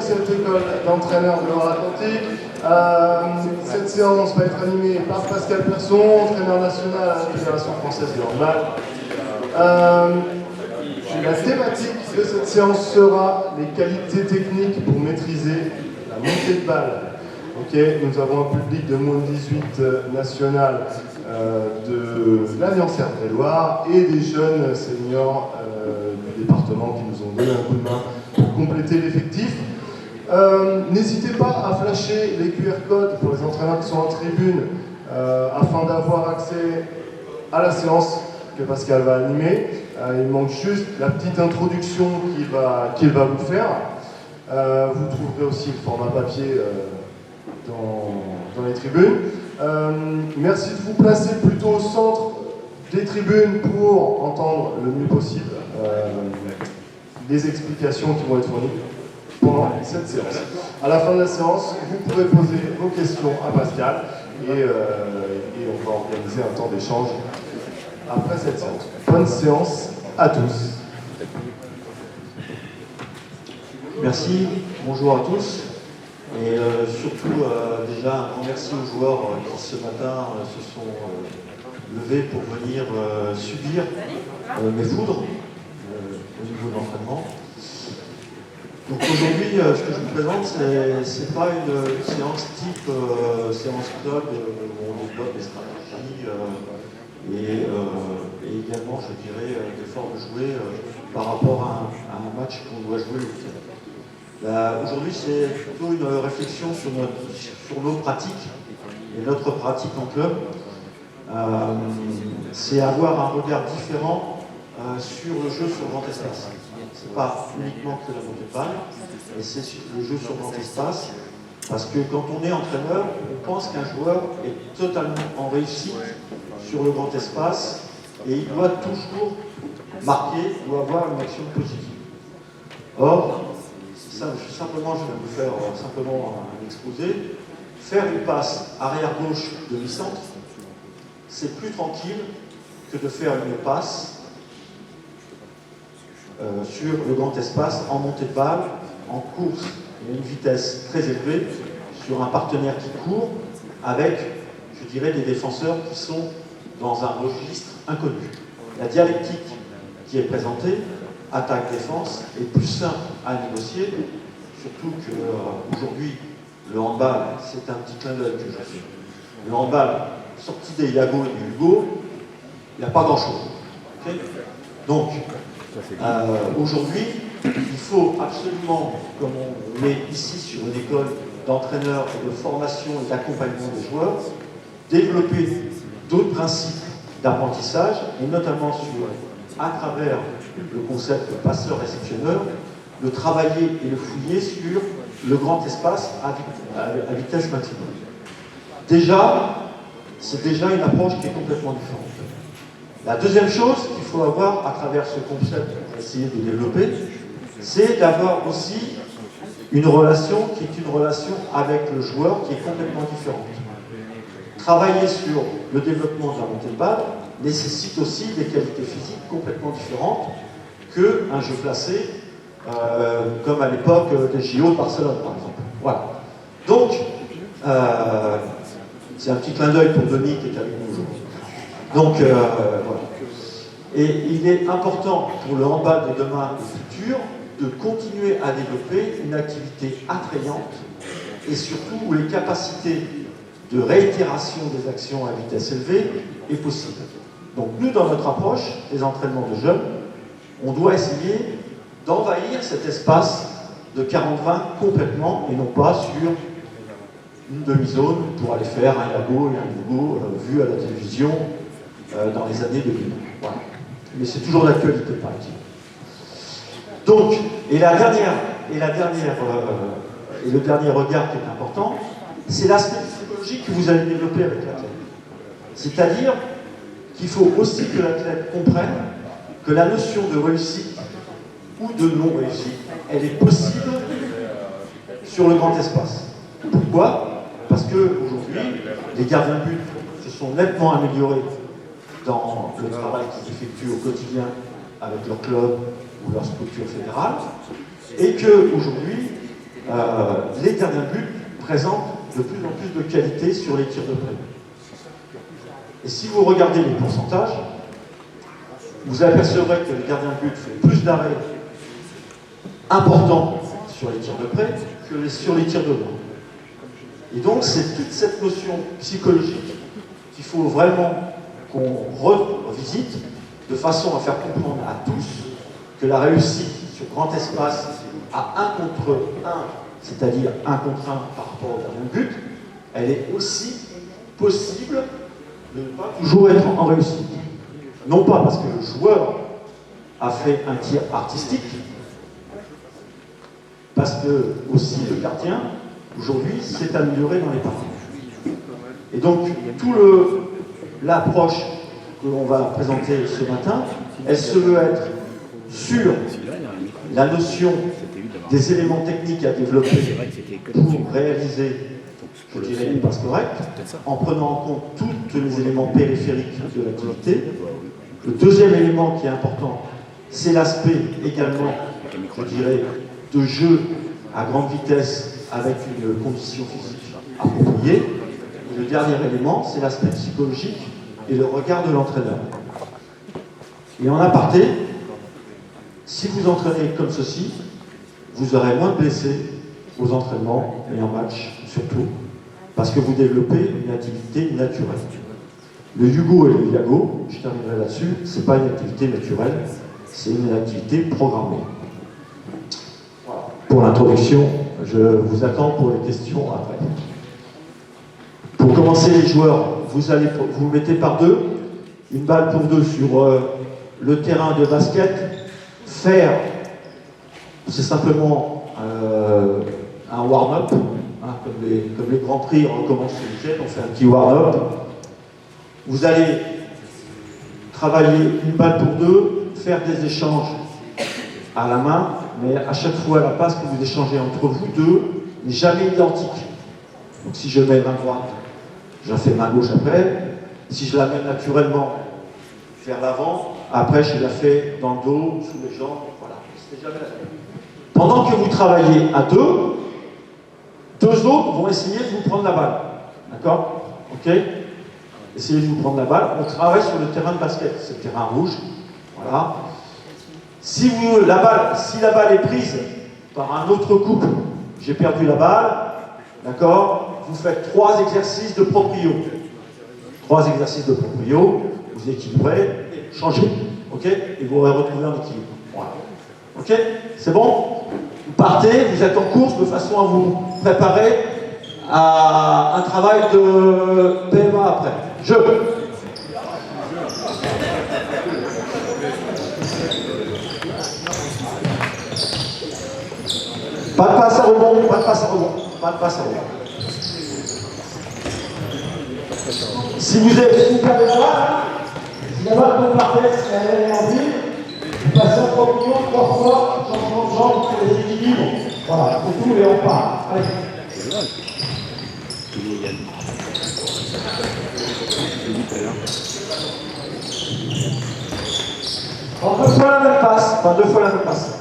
cette école d'entraîneurs de Loire-Atlantique. Cette séance va être animée par Pascal Persson, entraîneur national à la Fédération française de handball. La thématique de cette séance sera les qualités techniques pour maîtriser la montée de balle. Okay, nous avons un public de moins de 18 national de l'Alliance Hervé-Loire et des jeunes seniors du département qui nous ont donné un coup de main pour compléter l'effectif. N'hésitez pas à flasher les QR codes pour les entraîneurs qui sont en tribune afin d'avoir accès à la séance que Pascal va animer. Il manque juste la petite introduction qu'il va vous faire. Vous trouverez aussi le format papier dans les tribunes. Merci de vous placer plutôt au centre des tribunes pour entendre le mieux possible les explications qui vont être fournies pendant cette séance. À la fin de la séance, vous pourrez poser vos questions à Pascal et on va organiser un temps d'échange après cette séance. Bonne séance à tous. Merci, bonjour à tous. Et surtout, déjà, un grand merci aux joueurs qui ce matin se sont levés pour venir subir mes foudres au niveau de l'entraînement. Donc aujourd'hui, ce que je vous présente, c'est pas une séance type séance club où on développe des stratégies et également, je dirais, des formes de jouer par rapport à un match qu'on doit jouer le week-end. Aujourd'hui, c'est plutôt une réflexion sur nos pratiques et notre pratique en club. C'est avoir un regard différent sur le jeu sur grand espace. Ce n'est pas uniquement que la montée de balle, mais c'est le jeu sur grand espace. Parce que quand on est entraîneur, on pense qu'un joueur est totalement en réussite sur le grand espace et il doit toujours marquer ou avoir une action positive. Or, simplement, je vais vous faire simplement un exposé. Faire une passe arrière-gauche de mi-centre, c'est plus tranquille que de faire une passe sur le grand espace en montée de balle, en course et à une vitesse très élevée, sur un partenaire qui court, avec, je dirais, des défenseurs qui sont dans un registre inconnu. La dialectique qui est présentée, attaque-défense, est plus simple à négocier, surtout qu'aujourd'hui, le handball, c'est un petit clin d'œil que je fais. Le handball, sorti des Iago et du Hugo, il n'y a pas grand-chose. Okay, donc, aujourd'hui, il faut absolument, comme on est ici sur une école d'entraîneurs et de formation et d'accompagnement des joueurs, développer d'autres principes d'apprentissage, et notamment à travers le concept de passeur-réceptionneur, de travailler et de fouiller sur le grand espace à vitesse maximum. C'est déjà une approche qui est complètement différente. La deuxième chose qu'il faut avoir à travers ce concept qu'on va essayer de développer, c'est d'avoir aussi une relation qui est une relation avec le joueur qui est complètement différente. Travailler sur le développement de la montée de balle nécessite aussi des qualités physiques complètement différentes qu'un jeu placé, comme à l'époque des JO de Barcelone, par exemple. Voilà. Donc, c'est un petit clin d'œil pour Denis qui est avec nous aujourd'hui. Donc, voilà. Et il est important pour le handball de demain et du futur de continuer à développer une activité attrayante et surtout où les capacités de réitération des actions à vitesse élevée est possible. Donc nous, dans notre approche des entraînements de jeunes, on doit essayer d'envahir cet espace de 40-20 complètement et non pas sur une demi-zone pour aller faire un Iago et un Hugo vu à la télévision dans les années 2000. Voilà. Mais c'est toujours d'actualité, paraît-il. Donc, et le dernier regard qui est important, c'est l'aspect psychologique que vous allez développer avec l'athlète. C'est-à-dire qu'il faut aussi que l'athlète comprenne que la notion de réussite ou de non-réussite, elle est possible sur le grand espace. Pourquoi? Parce qu'aujourd'hui, les gardiens de but se sont nettement améliorés dans le travail qu'ils effectuent au quotidien avec leur club ou leur structure fédérale, et qu'aujourd'hui, les gardiens de but présentent de plus en plus de qualité sur les tirs de près. Et si vous regardez les pourcentages, vous apercevrez que le gardien de but fait plus d'arrêts importants sur les tirs de près que sur les tirs de loin. Et donc c'est toute cette notion psychologique qu'il faut vraiment qu'on revisite de façon à faire comprendre à tous que la réussite sur grand espace à 1 contre 1, c'est-à-dire 1 contre 1 par rapport au gardien de but, elle est aussi possible de ne pas toujours être en réussite. Non pas parce que le joueur a fait un tir artistique, parce que aussi le gardien, aujourd'hui, s'est amélioré dans les parties. Et donc, l'approche que l'on va présenter ce matin, elle se veut être sur la notion des éléments techniques à développer pour réaliser, je dirais, une passe correcte, en prenant en compte tous les éléments périphériques de l'activité. Le deuxième élément qui est important, c'est l'aspect également, je dirais, de jeu à grande vitesse avec une condition physique appropriée. Et le dernier élément, c'est l'aspect psychologique et le regard de l'entraîneur. Et en aparté, si vous entraînez comme ceci, vous aurez moins de blessés aux entraînements et en match surtout, parce que vous développez une activité naturelle. Le Yugo et le Yago, je terminerai là-dessus, ce n'est pas une activité naturelle, c'est une activité programmée. Voilà. Pour l'introduction, je vous attends pour les questions après. Pour commencer les joueurs, vous mettez par deux, une balle pour deux sur le terrain de basket. Faire, c'est simplement un warm-up, hein, comme les grands prix recommencent ce week-end, on fait un petit warm-up. Vous allez travailler une balle pour deux, faire des échanges à la main, mais à chaque fois la passe que vous échangez entre vous deux n'est jamais identique. Donc si je mets main droite, je la fais main gauche après. Si je la mets naturellement vers l'avant, après je la fais dans le dos, sous les jambes, voilà. C'est jamais la même. Pendant que vous travaillez à deux autres vont essayer de vous prendre la balle. D'accord? Ok? Essayez de vous prendre la balle. On travaille sur le terrain de basket, c'est le terrain rouge. Voilà. Si la balle est prise par un autre couple, j'ai perdu la balle, d'accord? Vous faites 3 exercices de proprio. 3 exercices de proprio, vous équilibrez, changez, ok? Et vous aurez retrouvé un équilibre. Voilà. Ok? C'est bon? Vous partez, vous êtes en course de façon à vous préparer à un travail de PMA après. Je. Pas de passe à rebond, pas de passe à rebond, pas de passe à rebond. Si vous perdez la balle, si la balle tombe par tête, elle est en ville, vous passez en proprio 3 fois, changement de jambe, les équilibres. Voilà, c'est tout et on part. Allez. En 2 fois la même passe, enfin 2 fois la même passe.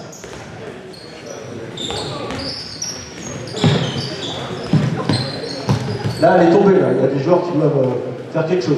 Là, elle est tombée, là. Il y a des joueurs qui doivent faire quelque chose.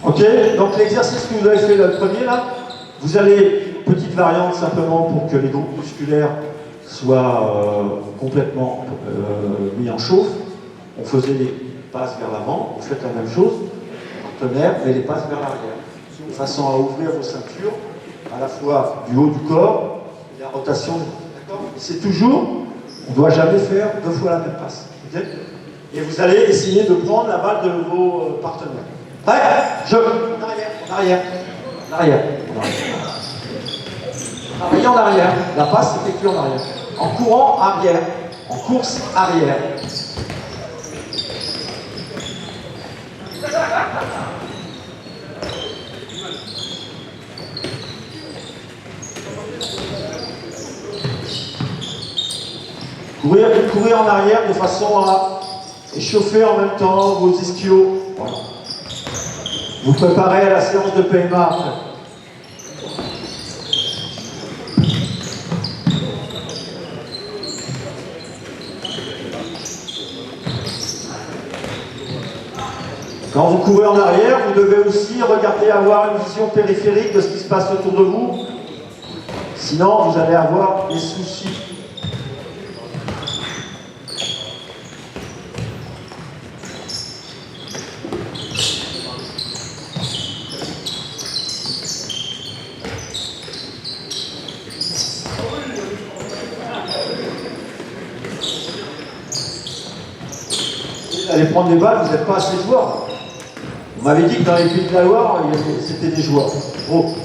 Ok, donc l'exercice que vous avez fait le premier là, vous allez, petite variante simplement pour que les groupes musculaires soient complètement mis en chauffe. On faisait les passes vers l'avant, vous faites la même chose, partenaire, mais les passes vers l'arrière, de façon à ouvrir vos ceintures, à la fois du haut du corps et la rotation. D'accord ? C'est toujours, on ne doit jamais faire 2 fois la même passe. Okay ? et vous allez essayer de prendre la balle de vos partenaires. Prêt? Je. En arrière, en arrière, en arrière. Travaillez en arrière. La passe s'effectue en arrière. En courant, arrière. En course, arrière. Courir en arrière de façon à échauffer en même temps vos ischios. Voilà. Vous préparez à la séance de PMA après. Quand vous courez en arrière, vous devez aussi regarder, avoir une vision périphérique de ce qui se passe autour de vous. Sinon, vous allez avoir des soucis. Vous allez prendre des balles, vous n'êtes pas assez joueurs. On m'avait dit que dans les Pays de la Loire, c'était des joueurs. Oh.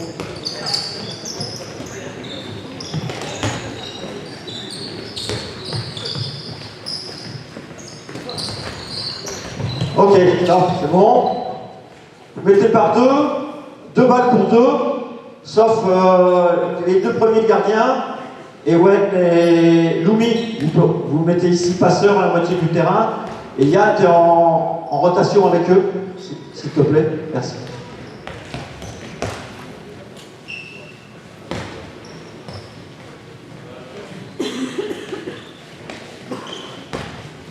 Ok, là, c'est bon. Vous mettez par deux balles pour deux, sauf les deux premiers gardiens. Et ouais, et Lumi, vous mettez ici passeur à la moitié du terrain. Et Yann, tu es en rotation avec eux, s'il te plaît. Merci.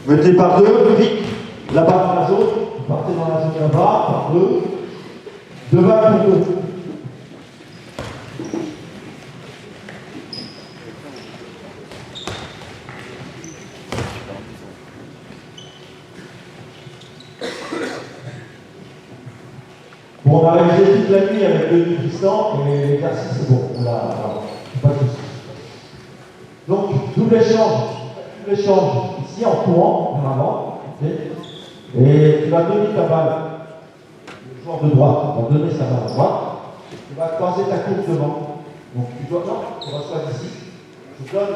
Mettez par deux, vite, là-bas dans la zone. Partez dans la zone là-bas, par deux. Deux balles pour deux. Bon, on a réalisé toute la nuit avec le glissant et l'exercice c'est bon. Voilà, pas de souci. Donc, double échange ici en courant vers avant. Okay. Et tu vas donner ta balle, le joueur de droite, va donner sa balle à droite. Tu vas croiser ta course devant. Donc, tu reçois d'ici. Je donne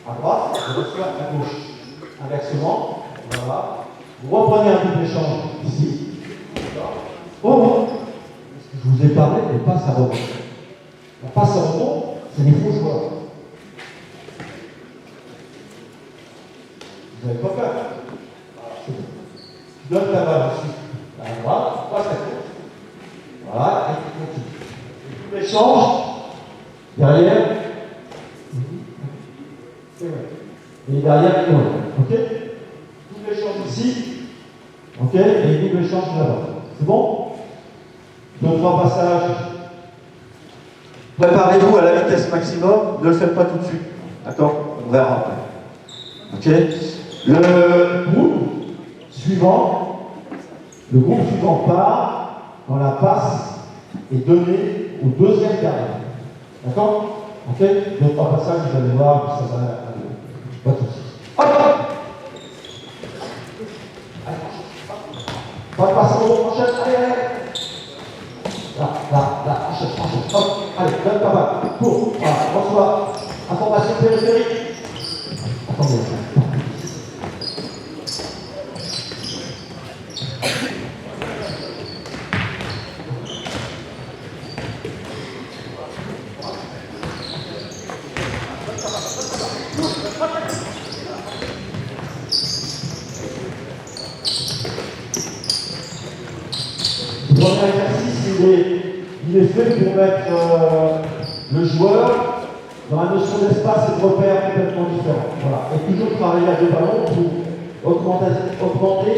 à droite, je reçois à gauche. Inversement, voilà. Vous reprenez un double échange ici. Oh, je vous ai parlé des passes à rebond. La passe à rebond, c'est des faux joueurs. Vous n'avez pas peur. Tu donnes ta balle ici, à droite, passe à gauche. Voilà, et tu continues. Tu l'échanges, derrière, et derrière, ok? Tu l'échanges ici, ok? Et double échange là-bas. C'est bon? 2-3 passages. Préparez-vous à la vitesse maximum, ne le faites pas tout de suite. D'accord? On verra après. Ok? Le groupe suivant part quand la passe est donnée au deuxième gardien. D'accord? Ok? 2-3 passages, vous allez voir, ça va aller. Pas tout de suite. Hop! Pas de passe au haut, enchaîne, allez! Là, enchaîne, hop, allez, donne ta balle, cours, voilà, reçois, information périphérique. Attendez. Le premier exercice, il est fait pour mettre le joueur dans la notion d'espace et de repère complètement différent. Voilà. Et toujours travailler à deux ballons pour augmenter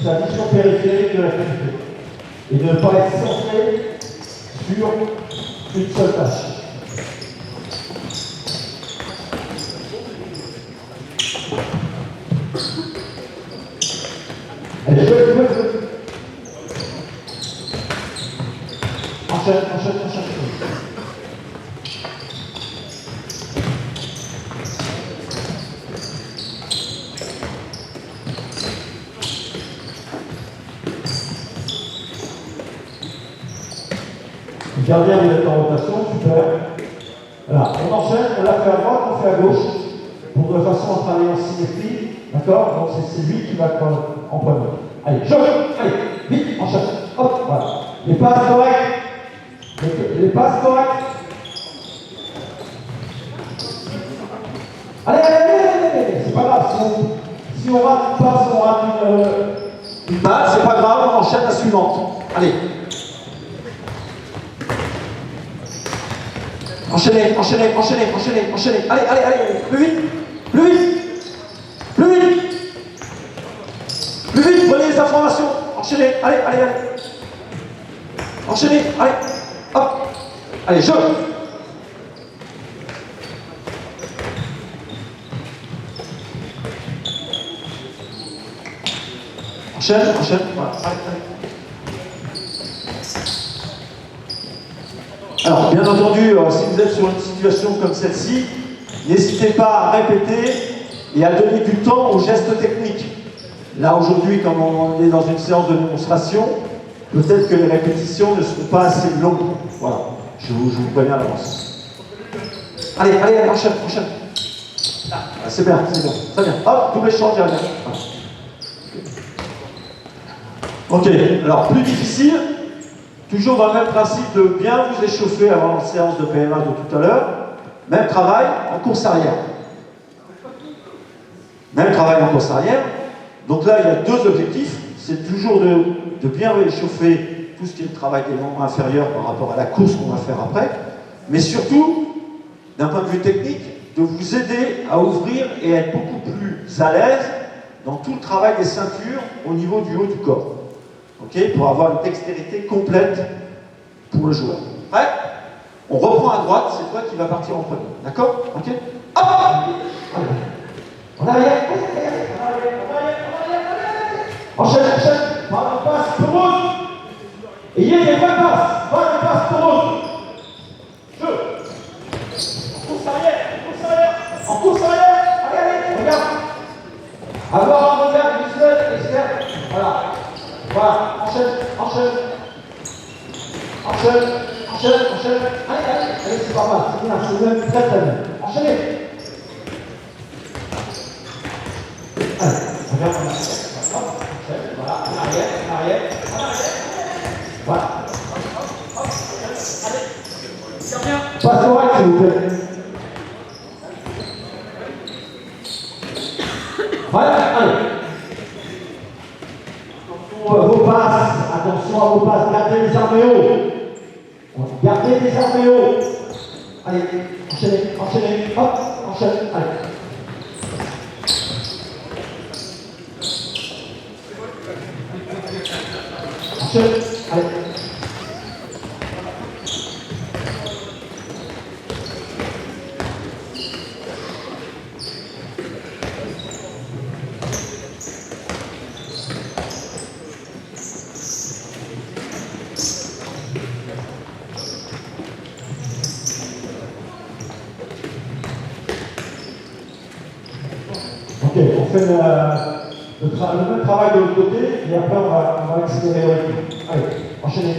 sa vision périphérique de l'activité. Et ne pas être centré sur une seule tâche. Allez, jouez. Enchaîne. Gardien, vous êtes en rotation, super. Voilà, on enchaîne, on l'a fait à droite, on fait à gauche, pour de façon à travailler en symétrie, d'accord? Donc c'est lui qui va être en premier. Allez, allez, vite, enchaîne, hop, voilà. Les passes correctes, les passes correctes. Allez, c'est pas grave, si on rate une passe, on rate une balle, c'est pas grave, on enchaîne la suivante. Allez. Enchaînez. Allez, plus vite. Prenez les informations. Enchaînez, allez. Enchaînez, allez, hop. Allez, jeu. Enchaîne. Voilà, allez. Alors, bien entendu, si vous êtes sur une situation comme celle-ci, n'hésitez pas à répéter et à donner du temps aux gestes techniques. Là, aujourd'hui, comme on est dans une séance de démonstration, peut-être que les répétitions ne seront pas assez longues. Voilà, je vous préviens à l'avance. Allez, enchaîne. Ah, c'est bien, très bien. Hop, double échange derrière. Ok, alors plus difficile. Toujours dans le même principe de bien vous échauffer avant la séance de PMA de tout à l'heure. Même travail en course arrière. Donc là, il y a deux objectifs. C'est toujours de bien réchauffer tout ce qui est le travail des membres inférieurs par rapport à la course qu'on va faire après. Mais surtout, d'un point de vue technique, de vous aider à ouvrir et à être beaucoup plus à l'aise dans tout le travail des ceintures au niveau du haut du corps. Okay, pour avoir une dextérité complète pour le joueur. Prêt? On reprend à droite, c'est toi qui vas partir en premier. D'accord? Ok? Hop! En arrière. Enchaîne. Pas de passe pour eux. Ayez des vraies passes. Pas de passe pour eux. Jeu. En course arrière. Allez, regarde. Avoir un regard visuel externe. Voilà, enchaîne. Allez, c'est pas mal, c'est bien, c'est même très bien. Enchaînez. Allez, regarde en arrière. Voilà, en arrière. Voilà. Allez. Passe correct, s'il vous plaît. Voilà, allez. Vos passes, attention à vos passes, gardez les armes haut. Allez, enchaînez, hop, enchaîne, allez. Enchaîne, allez. Ok, on fait le même travail de l'autre côté et après on va accélérer au rythme. Allez, enchaînez.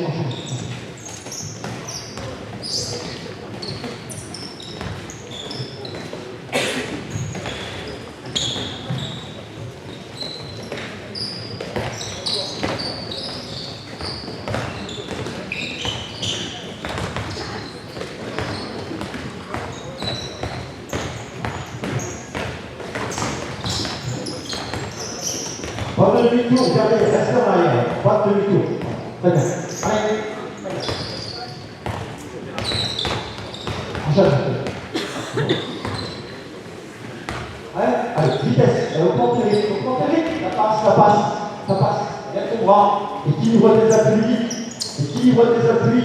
Pas de demi-tour, regardez, restez en arrière. Pas de demi-tour. Très bien. Allez. Enchaîne. Allez, vitesse. Augmentez vite. Ça passe. Regarde ton bras. Équilibre des appuis.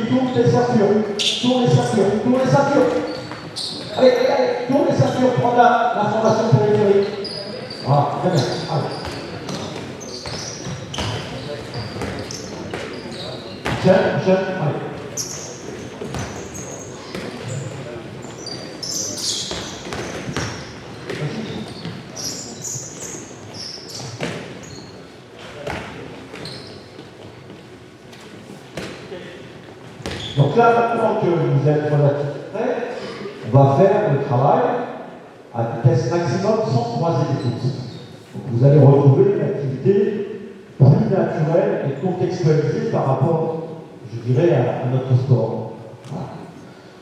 Tourne les ceintures. Allez. Tourne les ceintures. Prends la formation périphérique. Voilà, très bien. Allez. Enchaîne, allez. Donc là, maintenant que vous êtes relativement prêts, on va faire le travail à vitesse maximum sans croiser les courses. Donc vous allez retrouver une activité plus naturelle et contextualisée par rapport, je dirais, à notre sport. Voilà.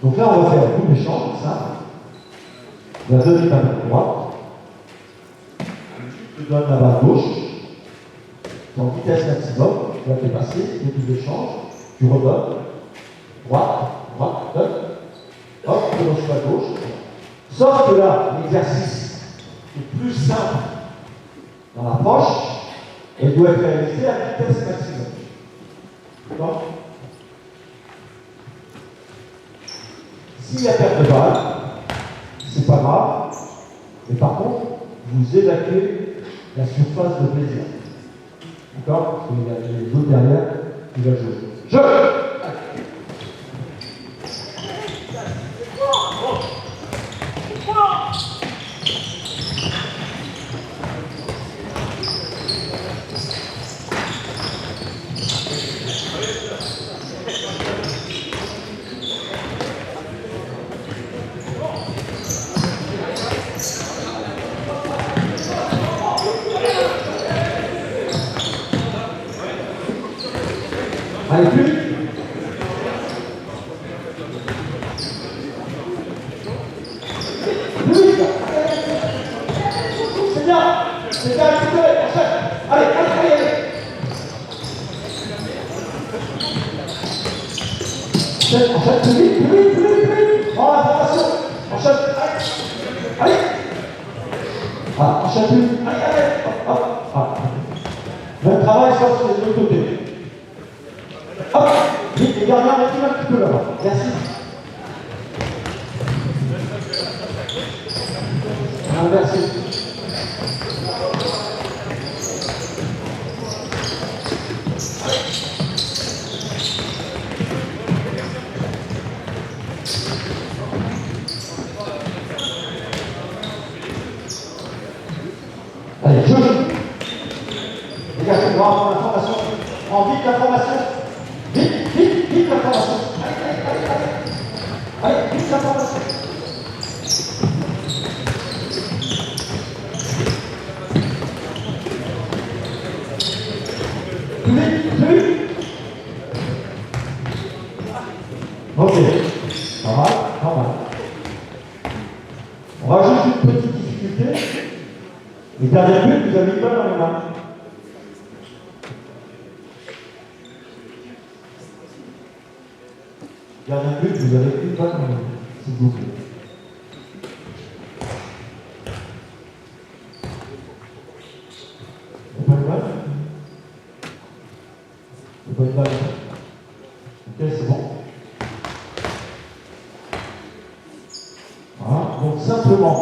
Donc là, on va faire un double échange, ça. On va donner la main droite. Je donne la main gauche. En vitesse maximum, tu vas dépasser, le double échange. Tu redonnes. Droite, droite, donne. Hop, je lâche à gauche. Sauf que là, l'exercice est plus simple dans l'approche et doit être réalisé à vitesse maximum. D'accord? S'il y a perte de balle, c'est pas grave, mais par contre, vous évacuez la surface de plaisir. D'accord? Parce qu'il y a les autres derrière qui vont jouer. Jeu! Allez, plus vite. Plus vite. C'est bien. C'est bien, allez, allez, allez, allez. Enchaîne, plus vite, plus vite, plus vite, plus vite. En information. Enchaîne, allez. Allez. Ah, enchaîne plus vite. Allez, allez. Hop, hop. Même travail, sauf sur les deux côtés. Hop, vite, les gardiens, recule un petit peu là-bas. Merci. Ah, merci. Allez, jeu. Les gars, on va avoir l'information. Prends vite l'information. Vite, vite, vite l'information. Allez, allez, allez, allez. Allez, vite l'information. Plus vite, plus vite. Ok. Pas mal, pas mal. On rajoute une petite difficulté. Les derniers buts, vous avez une balle dans les mains. Dernier but, vous avez une balle dans les mains, s'il vous plaît. Il n'y a pas de balle? Il n'y a pas de balle? Ok, c'est bon. Voilà, donc simplement,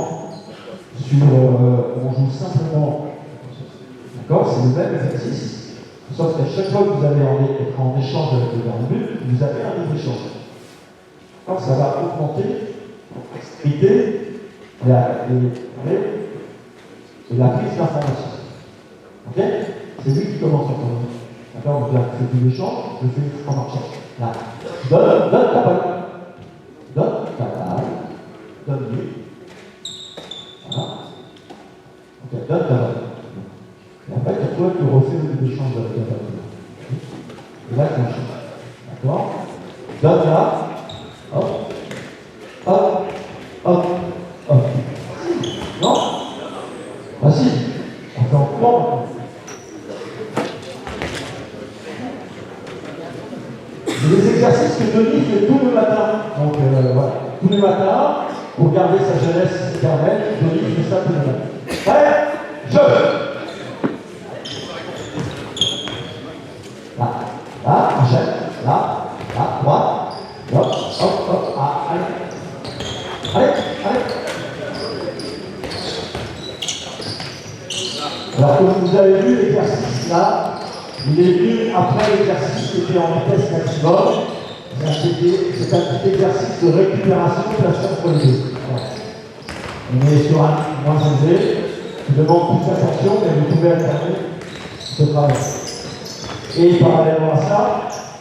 on joue simplement, d'accord, c'est le même exercice, sauf qu'à chaque fois que vous allez être en échange avec le dernier but, vous avez un nouveau échange. Donc ça va augmenter l'extrémité et la prise d'information. Ok? C'est lui qui commence en premier. D'accord? Donc là, je fais du échange, je fais en marchant. Là. Donne ta balle. Donne ta balle. Donne-lui. Voilà. Ok, donne ta balle. Et après, toi, tu refais le échange avec ta balle. Et là, tu enchaînes. D'accord? Donne-la. Hop, hop, hop, hop. Non? Ah si, on fait en courant. C'est des exercices que Denis fait tous les matins. Donc voilà, tous les matins, pour garder sa jeunesse éternelle, Denis fait ça tous les matins. Allez, jeu! Là, là, enchaîne, là, droite. Hop, hop, hop, ah, allez. Allez, allez. Alors, comme vous avez vu, l'exercice là, il est venu après l'exercice qui était en vitesse maximum. C'est un petit exercice de récupération placé entre les deux. Voilà. On est sur un moins élevé, qui demande plus d'attention, mais vous pouvez alterner ce travail. Et parallèlement à ça,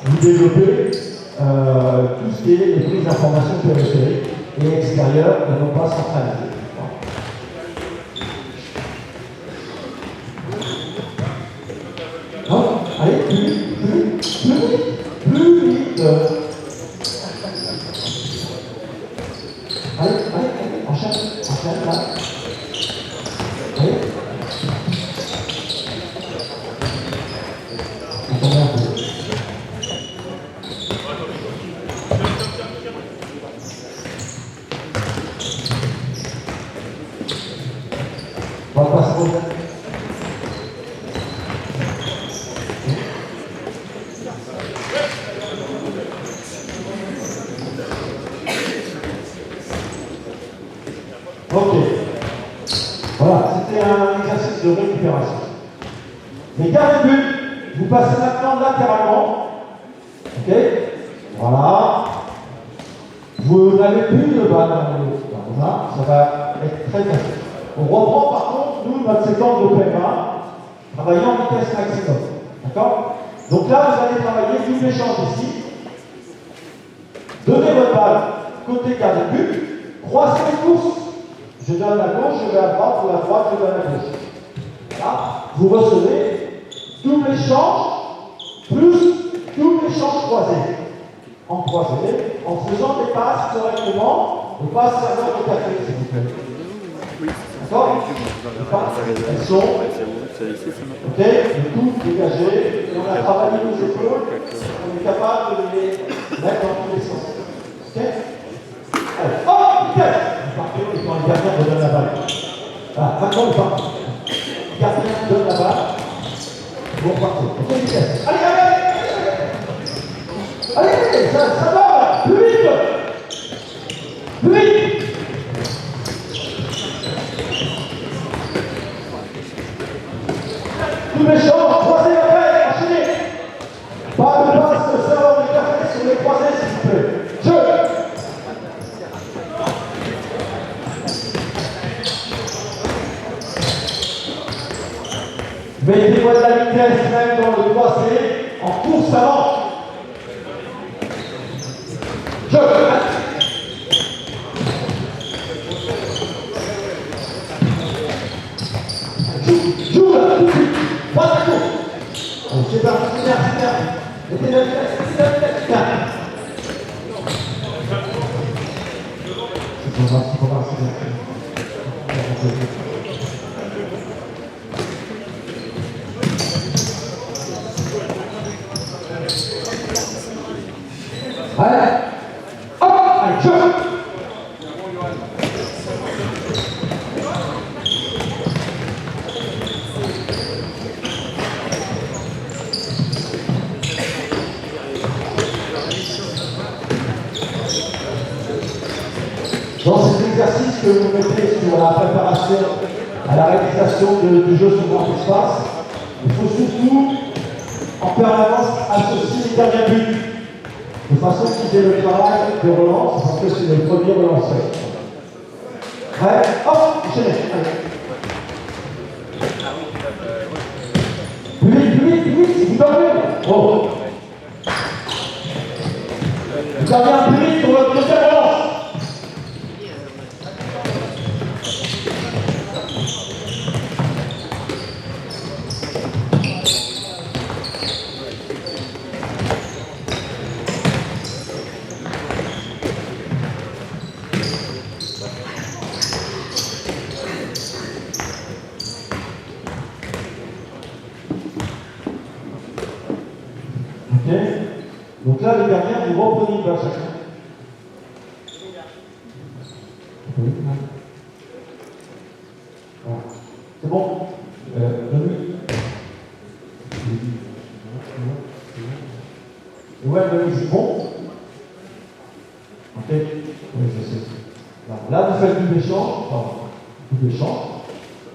vous développez tout ce qui est les prises d'information périphériques et extérieures et non pas centralisées. Non, allez, plus vite. Allez, enchaîne, là. Allez. Attendez un peu. On va passer au ok. Voilà, c'était un exercice de récupération. Les gardiens de but, vous passez maintenant latéralement. Ok. Voilà. Vous n'avez plus de balle dans le là, ça va être très facile. On reprend par contre, nous, notre séquence de PMA, travaillant en vitesse maximum. D'accord? Donc là, vous allez travailler double échange ici. Donnez votre balle côté gardien de but, croisez les courses. Je donne à gauche, je vais à droite, ou à droite, je donne à gauche. Là, vous recevez double échange plus double échange croisé. En croisé, en faisant des passes correctement, des passes serveurs de café, s'il vous plaît. D'accord? Elles sont, ok, le coup dégagé, et on a travaillé nos épaules, on est capable de les mettre dans tous les sens. Ok? Allez, oh, vitesse! Parfait, quand le gardien vous donne la balle. Voilà, maintenant on part. Le gardien donne la balle. Bon, parfait. Ok, vitesse. Allez, ça va, plus vite! Plus vite! Tous les champs, croisez la balle, enchaînez! Pas de passe, le serveur de café sur les croisés, s'il vous plaît. Jeu! Mettez-moi de la vitesse même dans le croisé, en course avant. Je joue là, tout de suite. Pas de course. C'est parti, c'est bien. Mettez la vitesse, bien. C'est pas allez, hop, allez, je. Dans cet exercice que vous mettez sur la préparation à la réalisation du jeu sur grand espace, il faut surtout en permanence associer les gardiens de but. De façon qu'ils aient le travail de relance, parce que c'est le premier relanceur. Prêt? Hop, enchaînez. Plus vite, vous dormez. Oh. Vous avez un plus vite pour votre deuxième relance. Donc là, les gardiens, vous reprenez une balle chacun. Voilà. C'est bon? Ouais, c'est bon? Ok? Oui, je sais. Là, vous faites double échange. Double échange.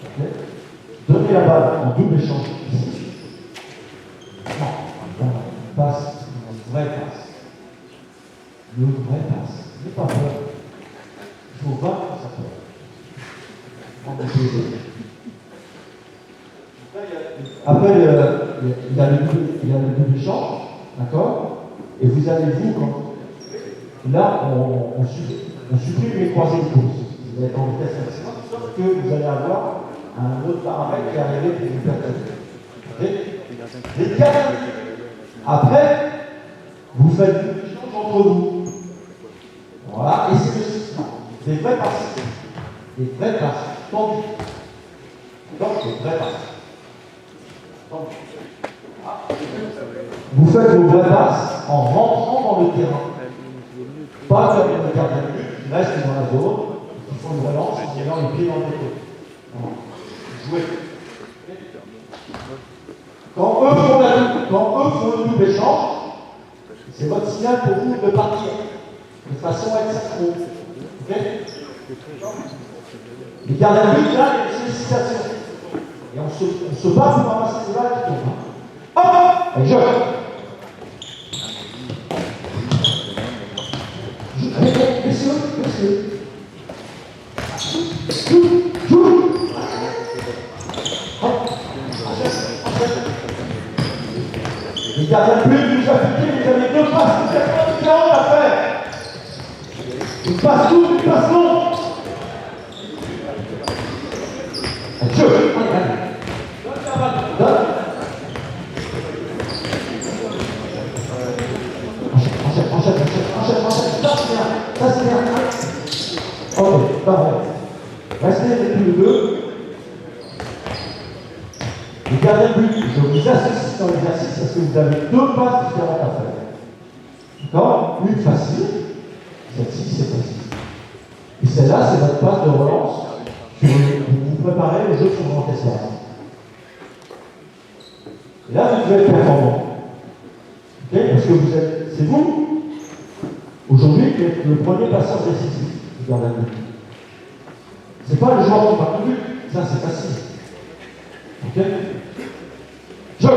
Ok? Donnez la balle en double échange ici. Non, passe. Vraie passe. Le vrai passe. N'ayez pas peur. Il faut vaincre sa peur. Après, il y a le double échange, d'accord? Et vous allez là, on supprime les croisés de course. Vous êtes en vitesse maximum, sauf que vous allez avoir un autre paramètre qui est arrivé pour vous perturber. Les cas, après, vous faites une échange entre vous. Voilà, et c'est le système. Des vrais passes. Des vrais passes. Tendus. Donc, des vrais passes. Tendus. Vous faites vos vraies passes en rentrant dans le terrain. Pas comme les gardiens de but qui restent dans la zone, qui font une relance en ayant les pieds dans le déco. Jouez. Quand eux font le double échange, c'est votre signal pour vous de partir, de façon à être synchro. Ok? Les gardiens de but, là, il y a une sollicitation. Et on se bat pour ramasser ces balles qui tombent. Hop! Allez, joue! Allez, messieurs. Joue! Hop! Les gardiens de but, vous appliquez, vous avez deux passes complètement différentes à faire. Une passe courte, une passe longue. Jeu! Allez. Donne. Enchaîne. Ça c'est bien. Ok, parfait. Restez avec tous les deux. Les gardiens de but, je vous associe dans l'exercice parce que vous avez deux passes différentes à faire. D'accord? Une facile, celle-ci c'est facile. Et celle-là, c'est votre passe de relance. Vous préparez le jeu sur grand espace. Et là, vous devez être performant. Okay? Parce que c'est vous, aujourd'hui, qui êtes le premier passeur décisif du gardien de but. C'est pas le joueur qui va conduire, ça c'est facile. Ok? Je.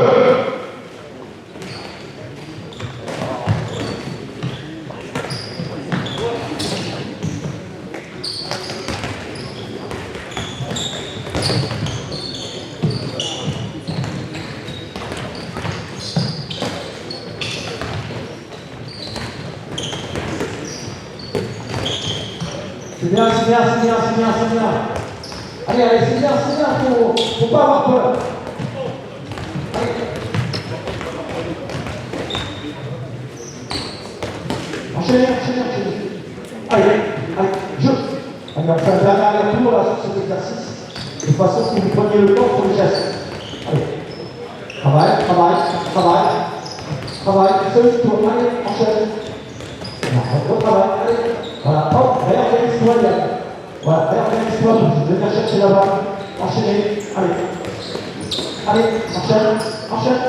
C'est bien. Allez, c'est bien, faut pas avoir peur. Allez. Enchaînez. Allez, jeu. Allez, on fait un dernier tour là sur cet exercice, de façon que vous preniez le temps pour les gestes. Allez. Travail, seul tour, allez, enchaîne. Retravaille, allez. Voilà, hop, réorganise-toi, Yann. Voilà, réorganise-toi, je vais venir chercher là-bas. Enchaînez, allez, enchaîne. Enchaînez.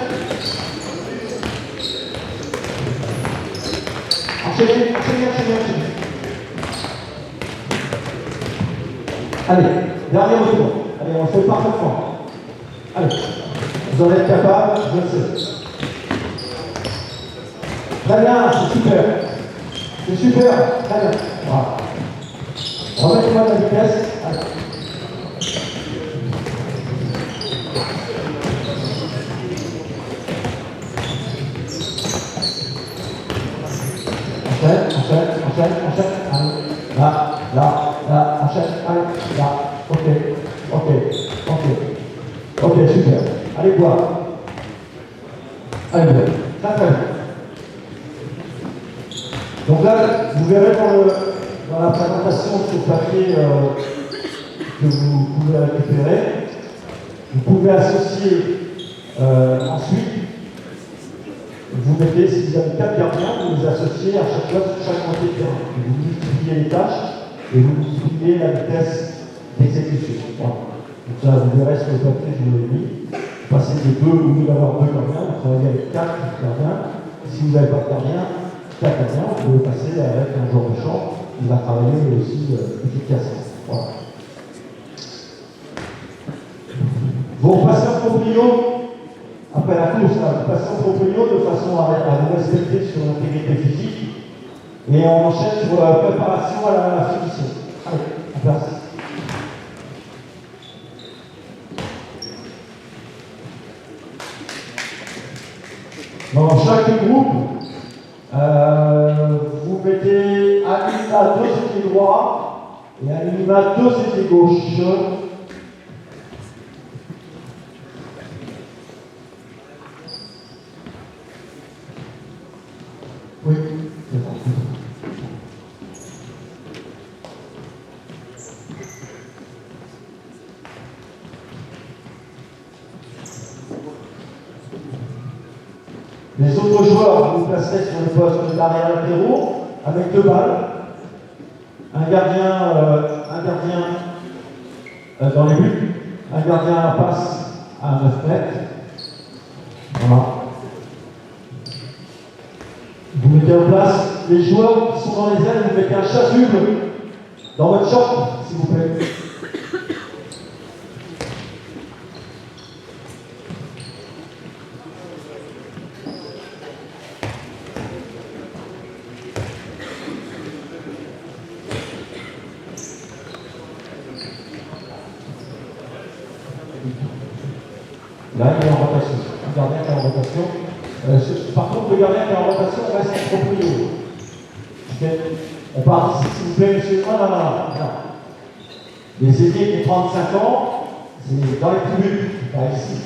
Allez, dernier retour. Allez, on le fait parfaitement. Allez, vous en êtes capable, je le sais. Très bien, c'est super, très bien. Voilà. Remettez-moi de la vitesse. Allez. Enchaîne. Allez. Là. Enchaîne. Allez. Là. Ok, super. Allez boire. Allez, très bien. Donc là, vous verrez dans la présentation sur papier que vous pouvez récupérer. Vous pouvez associer ensuite. Vous mettez, si vous avez 4 gardiens, vous les associez à chaque fois sur chaque moitié de terrain. Vous multipliez les tâches et vous multipliez la vitesse d'exécution. Voilà. Donc ça, vous verrez sur le papier, je vous l'ai mis. Vous passez de 2, au lieu d'avoir 2 gardiens, vous travaillez avec 4 gardiens. Si vous n'avez pas de gardien, 4 gardiens, vous pouvez passer avec un joueur de champ qui va travailler aussi efficacement. Voilà. Vous passez en proprio. Après la course, vous passez en proprio de façon à vous respecter sur l'intégrité physique et on enchaîne sur la préparation à la finition. Allez, en place. Dans chaque groupe, Vous mettez à minima 2 étés droits et à minima 2 étés gauche. Oui, c'est bon. Les autres joueurs vous placerez sur le poste d'arrière latéraux avec 2 balles. Un gardien dans les buts, un gardien passe à 9 mètres. Voilà. Vous mettez en place les joueurs qui sont dans les ailes, vous mettez un chasuble dans votre short, s'il vous plaît. Là, il est en rotation. Un gardien qui est en rotation. Par contre, le gardien qui est en rotation reste en proprio. Okay. On part ici, s'il vous plaît, monsieur. Ah, non. Les ailiers qui ont 35 ans, c'est dans les tribunes, pas ici.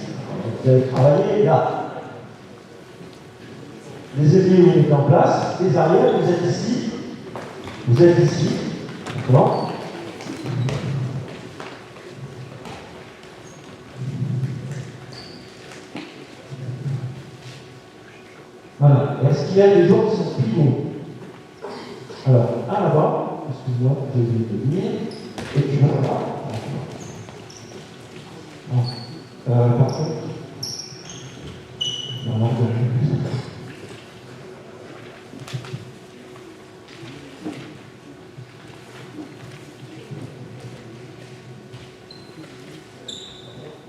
Vous allez travailler là. Les ailiers, vous mettez en place. Les arrières, vous êtes ici. Vous êtes ici. D'accord ? Voilà. Est-ce qu'il y a des gens qui sont pivots? Alors, un là-bas, excuse-moi, je vais venir, et tu vas là-bas. Par contre, voilà,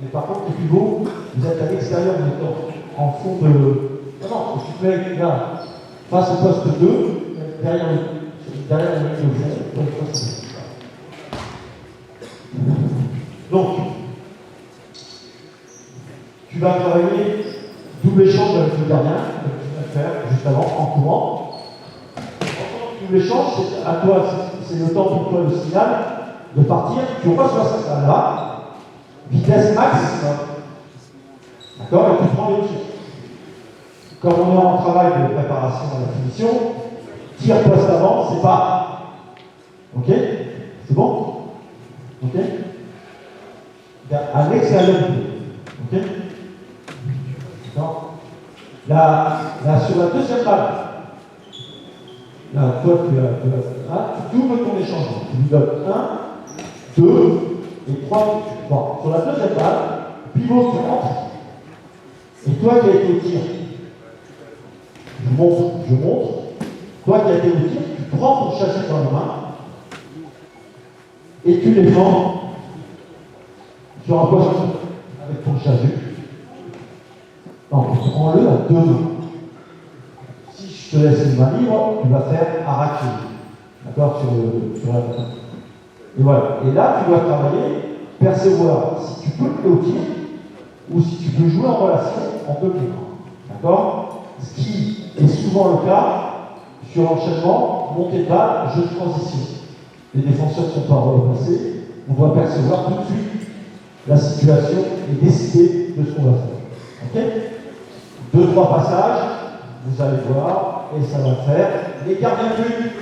mais par contre, les pivots, vous êtes à l'extérieur, vous êtes en fond de. Non, tu fais là, face au poste 2, derrière le fond. Donc, tu vas travailler double échange avec le gardien, comme tu vas faire juste avant, en courant. Double échange, c'est à toi, c'est le temps pour toi, le signal, de partir. Tu reçois ça là, vitesse max, d'accord, et tu prends les dessus. Comme on est en travail de préparation à la finition, tir poste avant, c'est pas. Ok? C'est bon? Ok? À l'extérieur du jeu. Ok? D'accord? Là, sur la deuxième balle, là, toi, tu doubles ton échangement. Tu lui donnes 1, 2 et 3. Bon, sur la deuxième balle, pivot, tu rentres. Et toi qui as été au tir, je montre. Toi qui as été au tir, tu prends ton châssis dans la main et tu les prends sur un poste avec ton châssis. Non, prends-le à 2 mains. Si je te laisse une main libre, tu vas faire arracher. D'accord, sur la main. Et voilà. Et là, tu dois travailler, percevoir si tu peux le au tir ou si tu peux jouer en relation en 2 pieds. D'accord? Ce qui est souvent le cas sur l'enchaînement, montée de balle, jeu de transition. Les défenseurs ne sont pas repassés, on doit percevoir tout de suite la situation et décider de ce qu'on va faire. Ok? 2-3 passages, vous allez voir, et ça va faire. Les gardiens de but.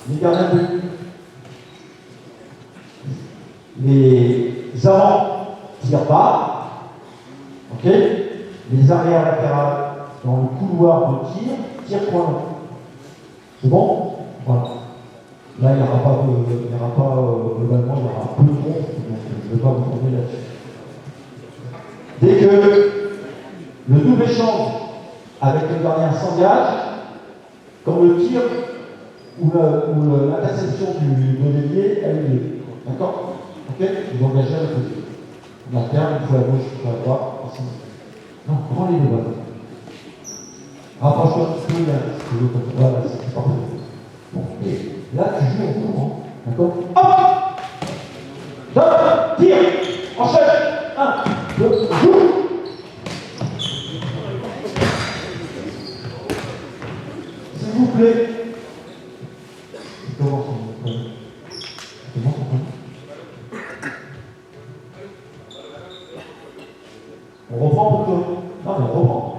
Les gardiens de but. Les avants tirent pas. Ok? Les arrières latérales dans le couloir de tir point long. C'est bon? Voilà. Là, il n'y aura pas, globalement, il y aura peu de monde, donc je ne vais pas vous tourner là-dessus. Dès que le double échange avec le gardien s'engage, quand le tir ou l'interception de l'ailier a eu lieu. D'accord? Ok? Vous engagez à la côté. On alterne, une fois à gauche, une fois à droite, ici. Non, prends les deux balles. Rapproche-toi un petit peu, là, si tu veux, comme ça, voilà, c'est parfait. Bon, et là, tu joues en courant, d'accord? Hop! Donne, tire, enchaîne, 1, 2, joue! On reprend pour que... Non, mais on reprend.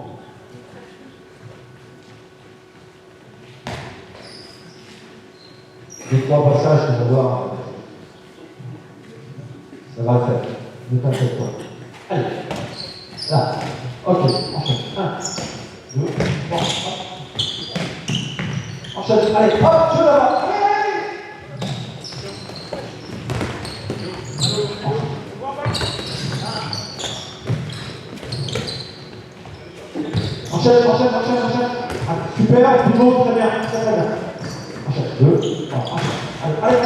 Les 3 passages qu'on va voir, ça va le faire. Ne t'inquiète pas. Allez. Là. Ok. Enchaîne. 1, 2, 3, hop. Enchaîne. Allez, hop, je la vois. Enchaîne. Ah, super, plus haut, très bien. Enchaîne. 2, 3, allez.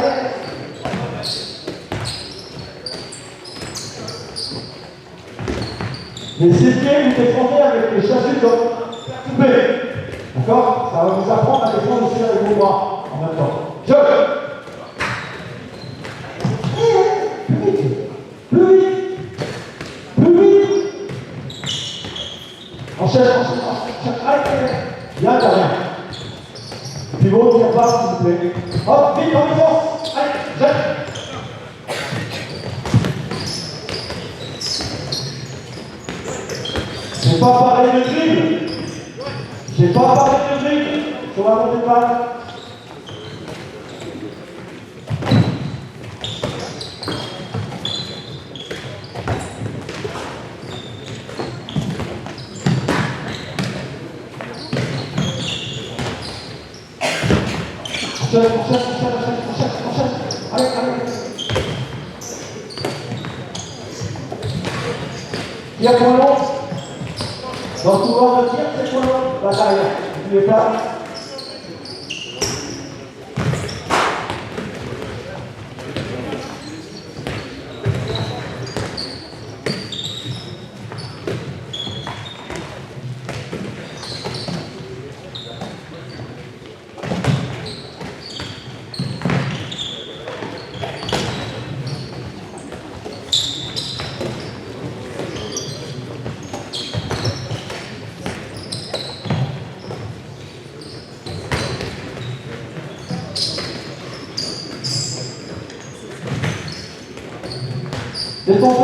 Les ailiers, vous défendez avec les chasubles coupés. D'accord? Ça va vous apprendre à défendre aussi avec vos bras en même temps. Plus vite. Enchaîne. Allez. Bien, t'as rien. Pivot, tire pas, s'il vous plaît. Hop, vite, en défense. Allez, jette. J'ai pas parlé de dribble. Sur la montée de balle. Enchaîne. Allez. Il y a point long. Dans le couloir de tir, c'est point long. La derrière. N'oubliez pas. Défends.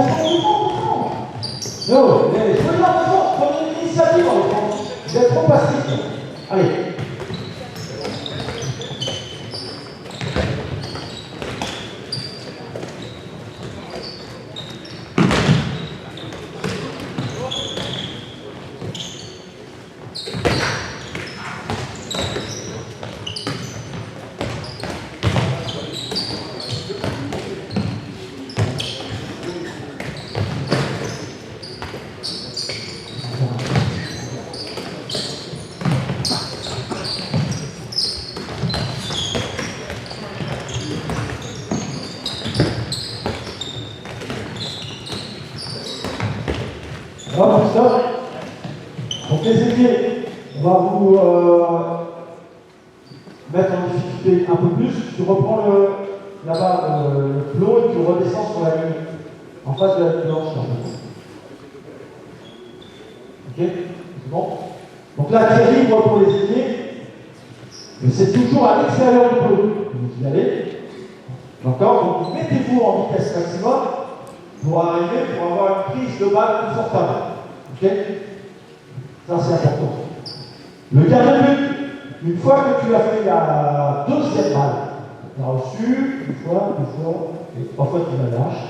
Non, mais soyez là, prenez l'initiative en défense. Vous êtes trop passif. Allez. Donc les ailiers, on va vous mettre en difficulté un peu plus. Tu reprends là-bas le flot et tu redescends sur la ligne en face de la ligne blanche. Ok? C'est bon? Donc là, tir libre pour les ailiers, mais c'est toujours à l'extérieur du flot. Vous y allez. D'accord? Donc mettez-vous en vitesse maximum pour arriver, pour avoir une prise de balle confortable. Ok? Ça, c'est important. Le gardien de but, une fois que tu as fait la deuxième balle, tu as reçu, une fois, deux fois, et 3 fois tu la lâches,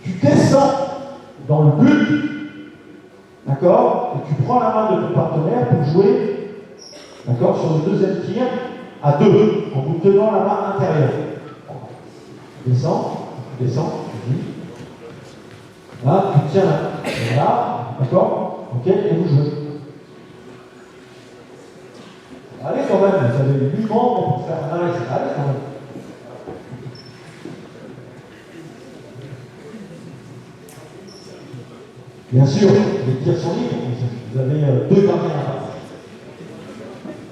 tu descends dans le but, d'accord? Et tu prends la main de ton partenaire pour jouer, d'accord, sur le deuxième tir à 2, en vous tenant la main intérieure. Descends, tu dis. Là, tu tiens là, d'accord? Ok, et vous jouez. Allez quand même, vous avez 8 membres pour faire un arrêt, allez quand même. Bien sûr, les tirs sont libres, vous avez 2 gardiens à face.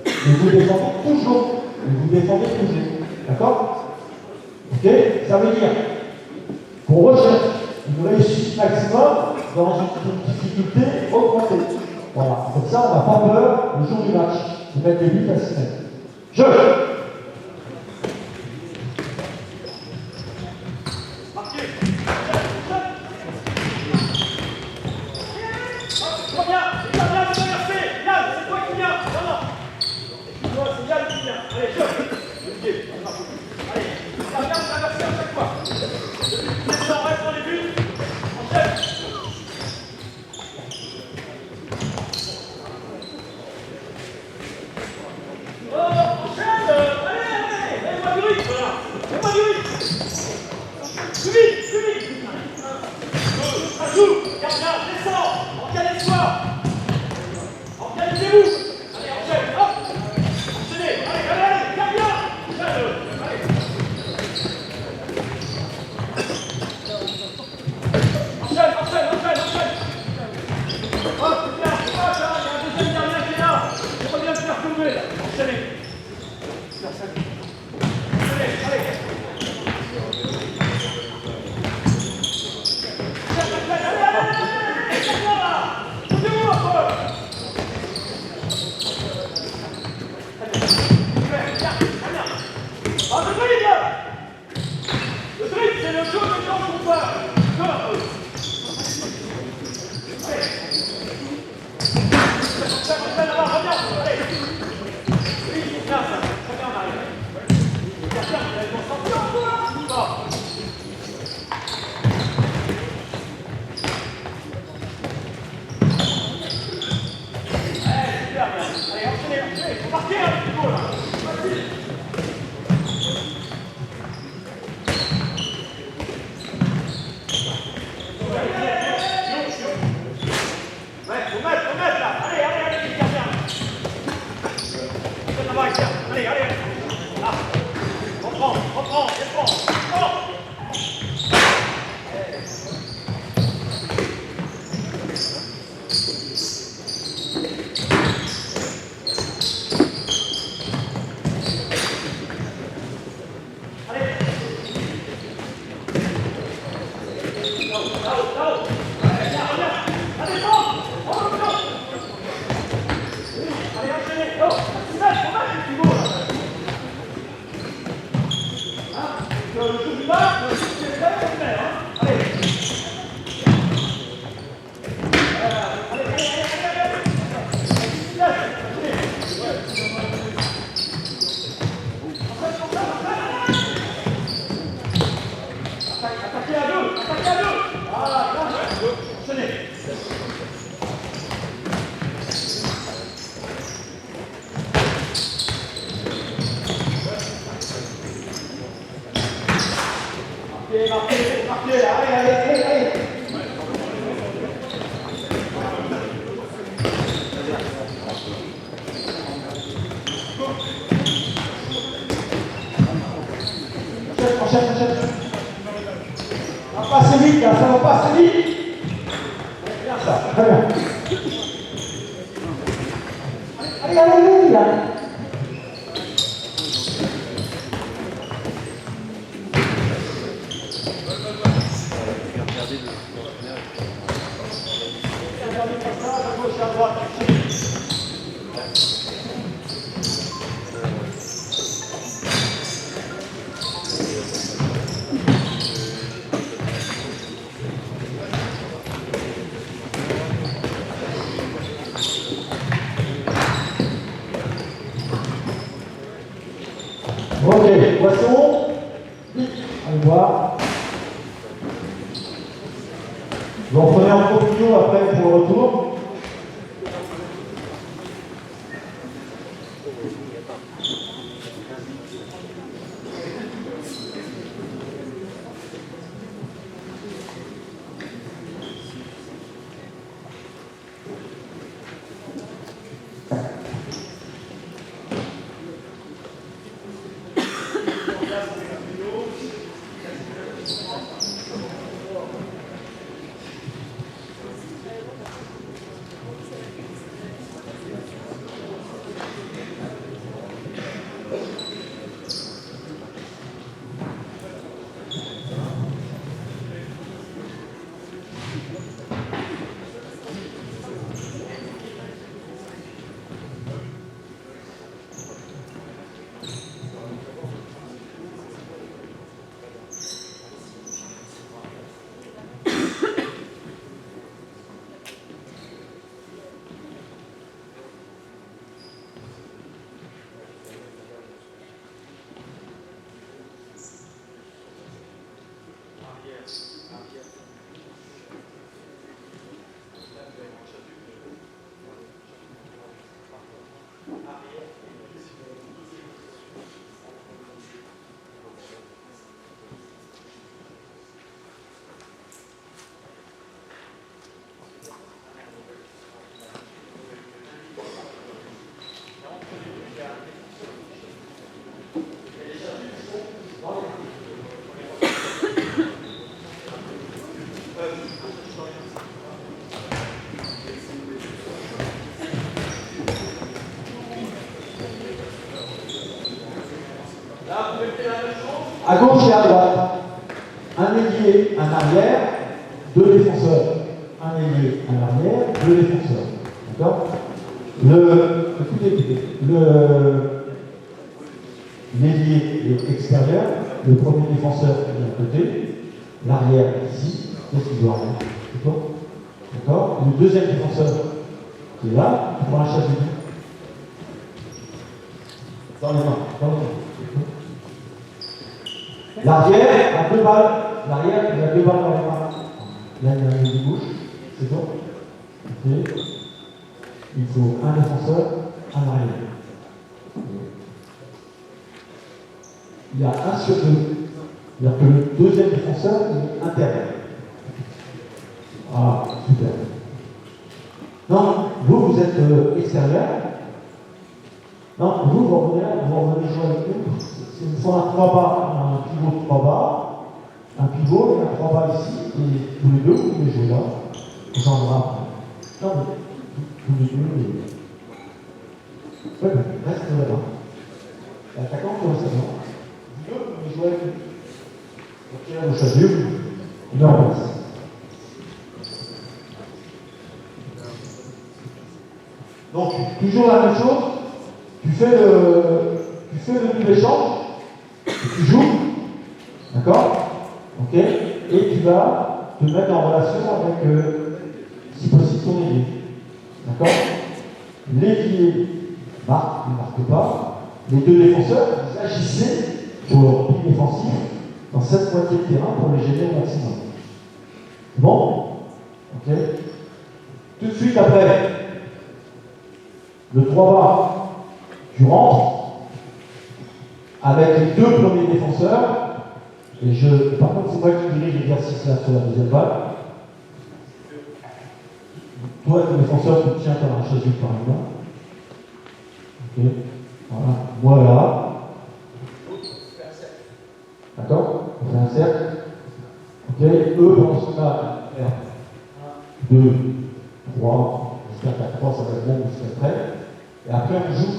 Et vous défendez toujours. D'accord? Ok? Ça veut dire qu'on recherche une réussite maximum dans une difficulté augmentée. Voilà. Comme ça, on n'a pas peur le jour du match de mettre des buts à 6 mètres. Je. Ok, poisson. Allez voir. Vous en prenez un proprio après pour le retour. À gauche et à droite. Un ailier, un arrière, deux défenseurs. Un ailier, un arrière, deux défenseurs. D'accord? Écoutez, l'ailier est extérieur, le premier défenseur est d'un côté, l'arrière est ici, qu'est-ce qu'il doit faire? D'accord? Le deuxième défenseur qui est là, il prend un chasse de vie. Dans les mains. L'arrière a deux balles. L'arrière, il a deux balles dans les mains. Là, il y a une de gauche. C'est bon? Ok. Il faut un défenseur, un arrière. Il y a un sur deux. C'est-à-dire que le deuxième défenseur est intérieur. Ah, super. Non, vous êtes extérieur. Non, vous revenez jouer avec nous. Il faut un 3 bas, un pivot de 3 bas, un pivot et un 3 bas ici, et tous les deux, vous pouvez jouer là. J'en après. Non, mais tous les deux. Oui, reste là. L'attaquant peut rester là. Vous deux, vous pouvez jouer avec nous. Ok, vous choisissez, il est en place. Donc, toujours la même chose, tu fais le double échange, tu joues, d'accord? Ok? Et tu vas te mettre en relation avec, si possible, ton ailier. D'accord? L'ailier marque, il ne marque pas. Les deux défenseurs, vous agissez pour leur pied défensif dans cette moitié de terrain pour les gêner au maximum. Bon? Ok? Tout de suite après, le 3 bas, tu rentres avec les deux premiers défenseurs. Et par contre, c'est moi qui dirige l'exercice là sur la deuxième balle. Toi, le défenseur, tu tiens comme un chasseur par exemple. Ok. Voilà. Moi là. D'accord? On fait un cercle. Ok. Eux, pendant ce cas, 1, 2, 3. J'espère qu'à 3, ça va être bon, vous serez prêts. Et après, on joue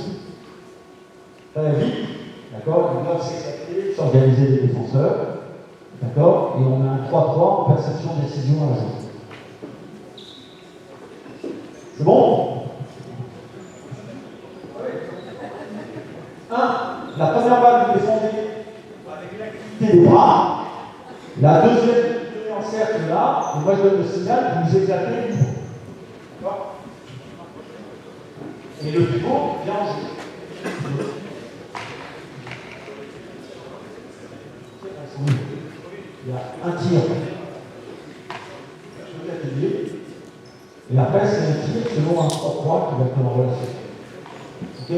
très vite. D'accord? Ils doivent s'éclater, s'organiser les défenseurs. D'accord? Et on a un 3-3 en perception-décision à la joue. C'est bon? 1. La première balle, vous défendez avec l'activité des bras. La deuxième, vous tenez en cercle là. Et moi, je donne le signal, vous éclatez libre. D'accord? Et le pivot vient en jeu. Il y a un tir. Et après, c'est un tir selon un 3-3 qui va être en relation. Ok?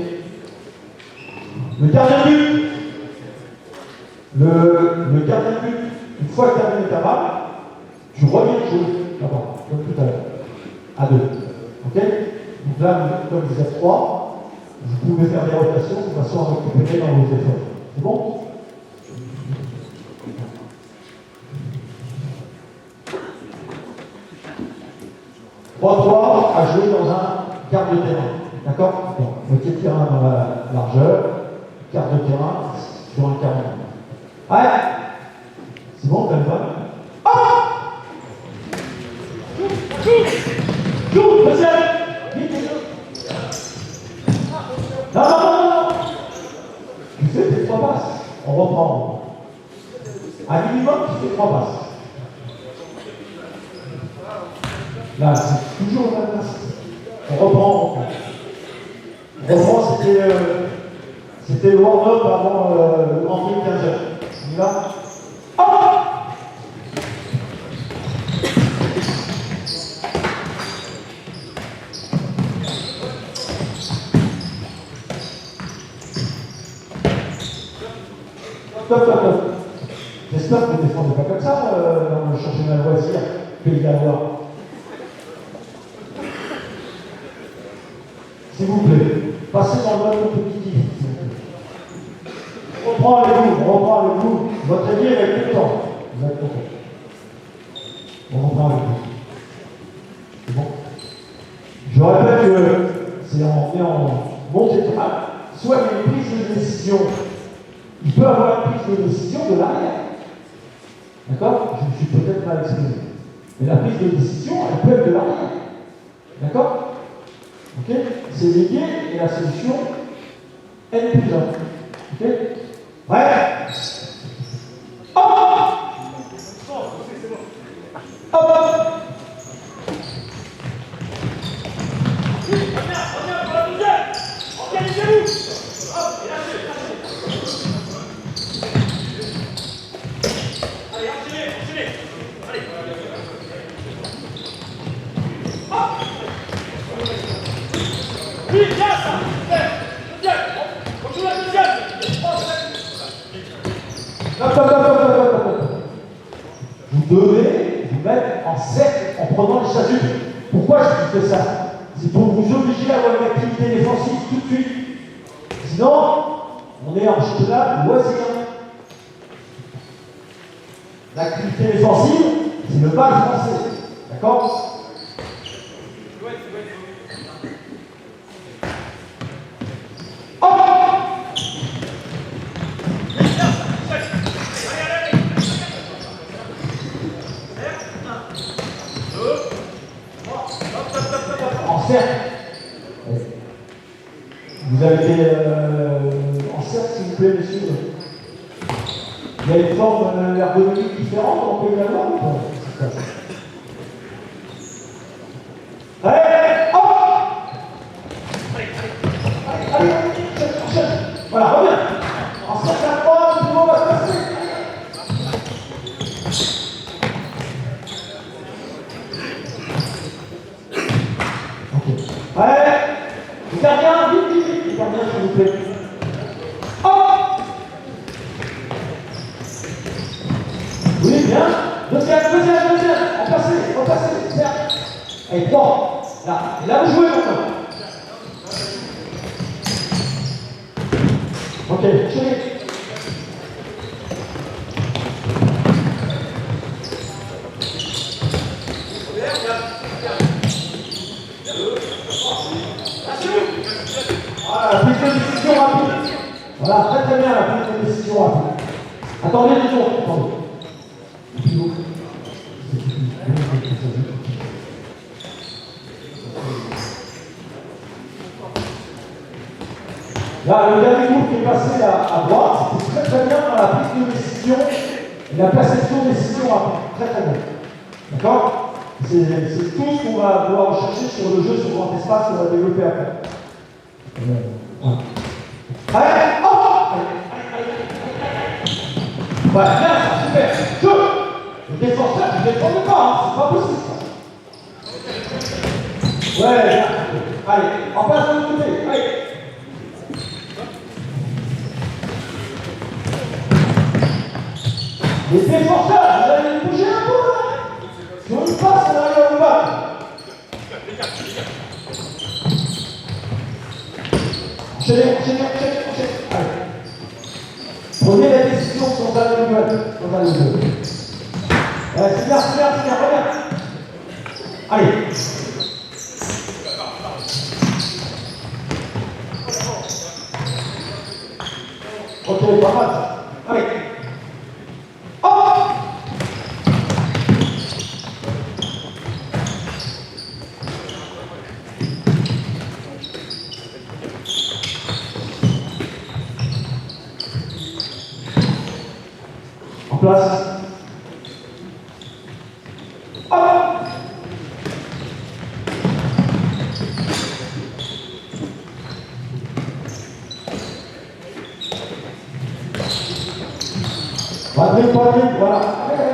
Le gardien de but. Le gardien de but, une fois que tu as terminé ta balle, tu reviens jouer là-bas, comme tout à l'heure. À 2. Ok? Donc là, comme vous êtes 3, vous pouvez faire des rotations de façon à récupérer dans vos efforts. C'est bon? (3-3) à jouer dans un quart de terrain. D'accord? Moitié de terrain dans la largeur, quart de terrain sur un quart de terrain. Allez! C'est bon, t'as le pas? Ah! Joue, deuxième! Vite, non! Tu fais tes 3 passes. On reprend. À minimum, tu fais 3 passes. Là, c'est toujours la même place. On reprend. C'était le warm-up avant le rentrer de 15h. On y va? Ah! Stop. J'espère que vous ne défendez pas comme ça dans le championnat de loisirs Pays d'Alois. S'il vous plaît, passez dans le mode compétitif. On reprend avec vous. Votre avis avec tout le temps. Vous êtes content. On reprend avec vous. C'est bon? Je répète que c'est en montée de table. Soit il y a une prise de décision il peut avoir une prise de décision de l'arrière. D'accord? Je me suis peut-être mal exprimé. Mais la prise de décision, elle peut être de l'arrière. D'accord? Ok? C'est lié et la solution N plus 1. Ok? Ouais. Hop! Hop! Vous devez vous mettre en cercle en prenant les chasubles. Pourquoi je fais ça? C'est pour vous obliger à avoir une activité défensive tout de suite. Sinon, on est en championnat loisir. L'activité défensive, c'est le bal français. D'accord? En cercle. Vous avez été en cercle, s'il vous plaît, monsieur. Il y a une forme ergonomique différente, on peut y avoir ou pas? Allez, hop! Allez, enchaîne. Voilà, reviens. En cercle à 3, tout le monde va se passer. Allez, les gardiens, vite, les gardiens, s'il vous plaît. Hop! Oui, bien. Deuxième, on passe, cercle. Allez, 3. Là, et là, vous jouez maintenant. Ok, chérie. Voilà, la prise de décision rapide. Voilà, très bien la prise de décision rapide. Attendez 2 secondes, attendez. Là, le dernier groupe qui est passé à droite, c'était très bien dans la prise de décision et la perception de décision rapide. Très bien. D'accord? C'est tout ce qu'on va devoir rechercher sur le jeu sur grand espace qu'on va développer après. Voilà. Allez, hop! Voilà, bien, ça, super. Jeu! Le défenseur, je ne défends pas, hein, c'est pas possible ça. Ouais, bien. Allez, en place de l'autre côté. Allez. Les défenseurs, vous allez bouger un peu là. Si on y passe, on arrive à vous battre. Enchaînez. Allez. Prenez la décision sans aller au jeu. C'est bien, regarde. Allez. Ok, pas mal. Allez. Hop! En place. Hop! Quadrille, voilà. Allez,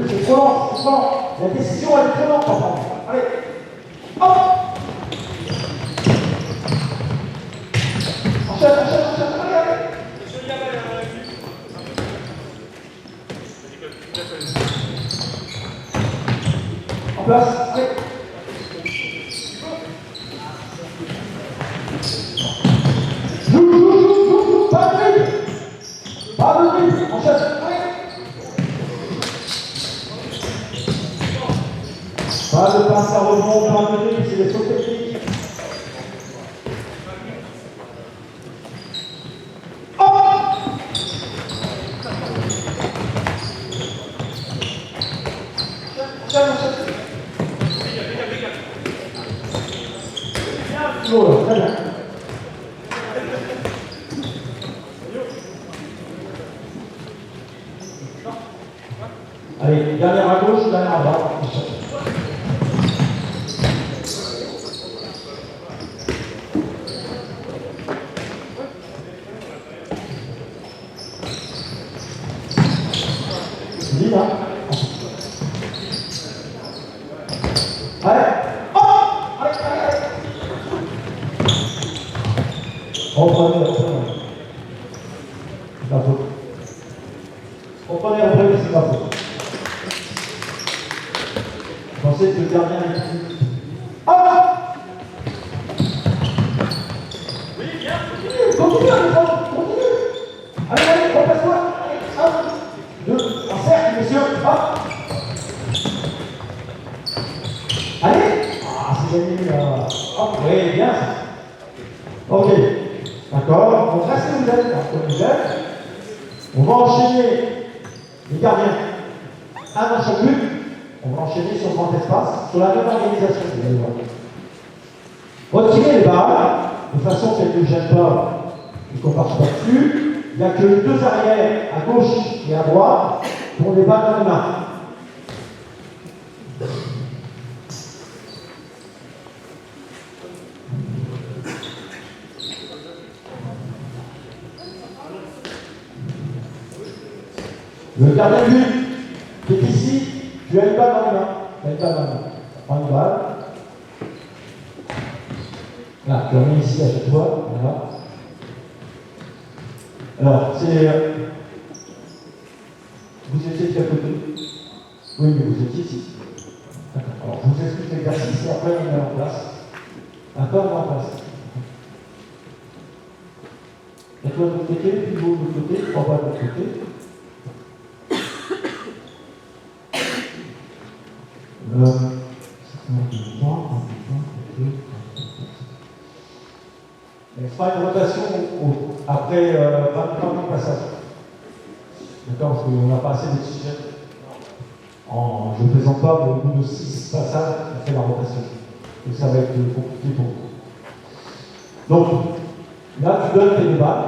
c'est trop lent. La décision, elle est très lente, papa. Allez. Hop! Enchaîne. Allez. En place. Allez. Joue. Pas de dribble. Enchaîne. Allez. Pas de passe à rebond, pas de dribble, c'est des sauts techniques. Hop! Toujours là, très bien. Allez, dernière à gauche, dernière à droite. Dis là. Allez, hop, allez, allez, allez. Reprenez. C'est ma faute. Reprenez, c'est ma faute. Je pensais que le gardien est ici. Hop! Oui, bien, continue, continue. Allez, repasse-toi. Allez, 1, 2, en cercle, messieurs. Hop! Allez! Ah, c'est gagné là. Hop, oui, bien. Ok. D'accord. Donc restez où vous êtes, comme vous êtes. On va enchaîner les gardiens. Un dans chaque but. On va enchaîner sur le grand espace, sur la même organisation. Retirez les balles, de façon qu'elles ne gênent pas et qu'on ne marche pas dessus. Il n'y a que les deux arrières, à gauche et à droite, pour les balles dans les mains. Le gardien de but qui est ici, tu as une balle dans les mains. Tu as une balle dans les main. Prends une balle. Là, tu remets ici à chaque fois. Voilà. Alors, c'est. Vous étiez de quel côté? Oui, mais vous étiez ici. D'accord. Alors, je vous explique l'exercice et après on met en place. D'accord, on met en place. Et toi de l'autre côté, puis vous de l'autre côté, trois balles de l'autre côté. On fera une rotation après 23 passages. D'accord, parce qu'on n'a pas assez d'oxygène. Je ne plaisante pas, mais au bout de 6 passages, on fait la rotation. Et ça va être compliqué pour vous. Donc, là, tu donnes tes deux balles.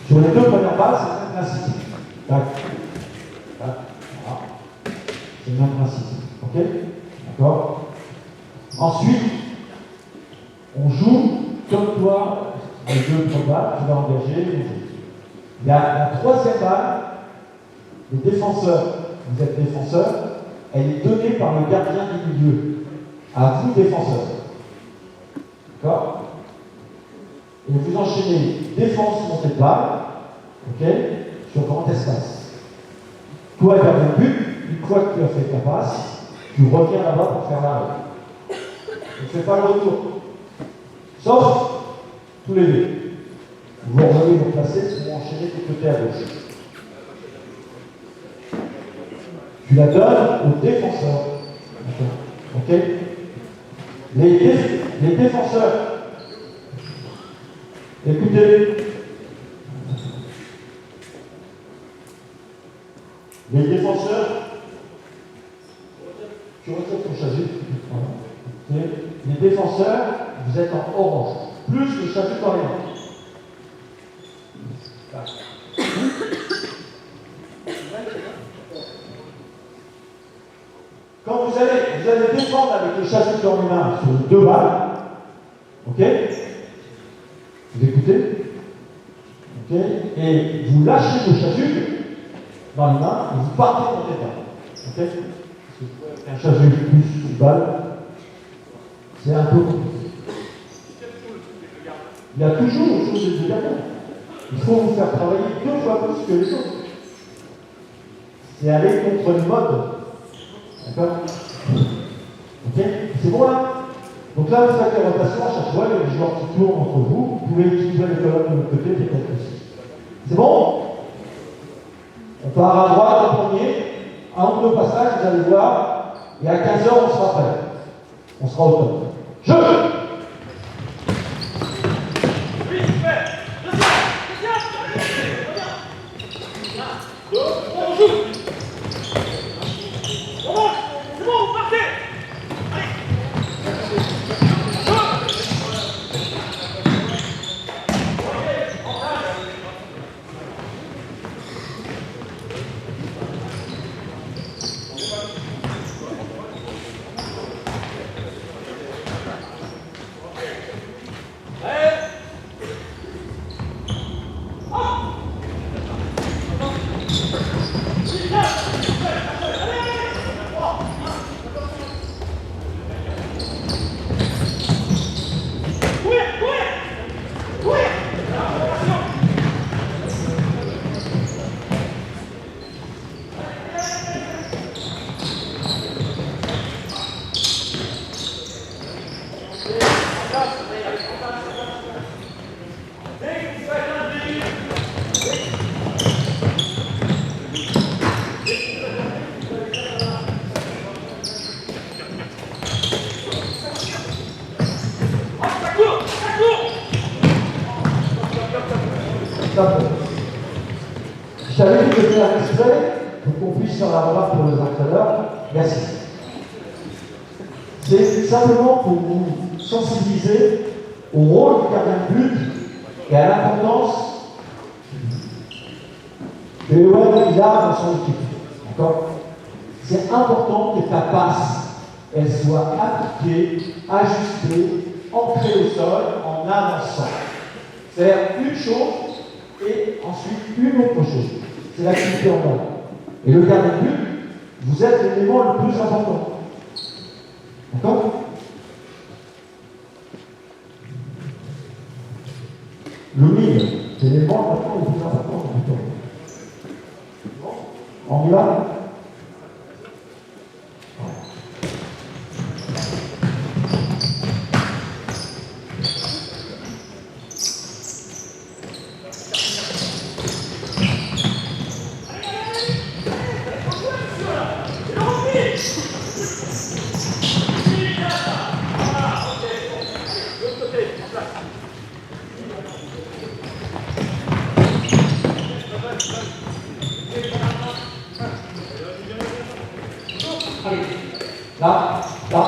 Sur les deux premières balles, c'est le même principe. Tac. Tac. Voilà. C'est le même principe. Ok? D'accord? Ensuite, on joue comme toi, les deux balles, tu vas engager. Il y a la troisième balle, les défenseurs, vous êtes défenseur, elle est donnée par le gardien du milieu, à vous défenseurs. D'accord? Et vous enchaînez défense montée de balle, ok, sur grand espace. Toi, gardien de but, une fois que tu as fait ta passe, tu reviens là-bas pour faire l'arrêt. Tu ne fais pas le retour. Sauf tous les deux. Vous revenez vous placer pour enchaîner du côté à gauche. Tu la donnes au défenseur. Ok? Les défenseurs, écoutez, les défenseurs, tu retires ton chasuble. Les défenseurs, vous êtes en orange, plus le chasuble dans les mains. Quand vous allez défendre avec le chasuble dans les mains sur les deux balles, ok? Vous écoutez? Ok? Et vous lâchez le chasuble dans les mains et vous partez dans les balles. Ok? Un chasuble plus une balle, c'est un peu compliqué. Il y a toujours une chose de garder. Il faut vous faire travailler 2 fois plus que les autres. C'est aller contre le mode. D'accord? Ok? C'est bon là? Donc là, vous faites les rotations à chaque fois, les joueurs qui tournent entre vous. Vous pouvez utiliser les colonnes de l'autre côté, peut-être aussi. C'est bon? On part à droite en premier. En 2 passages, vous allez voir. Et à 15h, on sera prêt. On sera au top. Jeu! Je savais que c'était un extrait pour qu'on puisse faire la remarque pour les entraîneurs. Merci. C'est simplement pour vous sensibiliser au rôle du gardien de but et à l'importance que Ewan il a dans son équipe. D'accord? C'est important que ta passe, elle soit appliquée, ajustée, ancrée au sol en avançant. C'est-à-dire une chose et ensuite une autre chose. C'est l'activité en avant. Et le gardien de but, vous êtes l'élément le plus important. D'accord? Le milieu, c'est l'élément maintenant le plus important du temps. On y va? Là, là.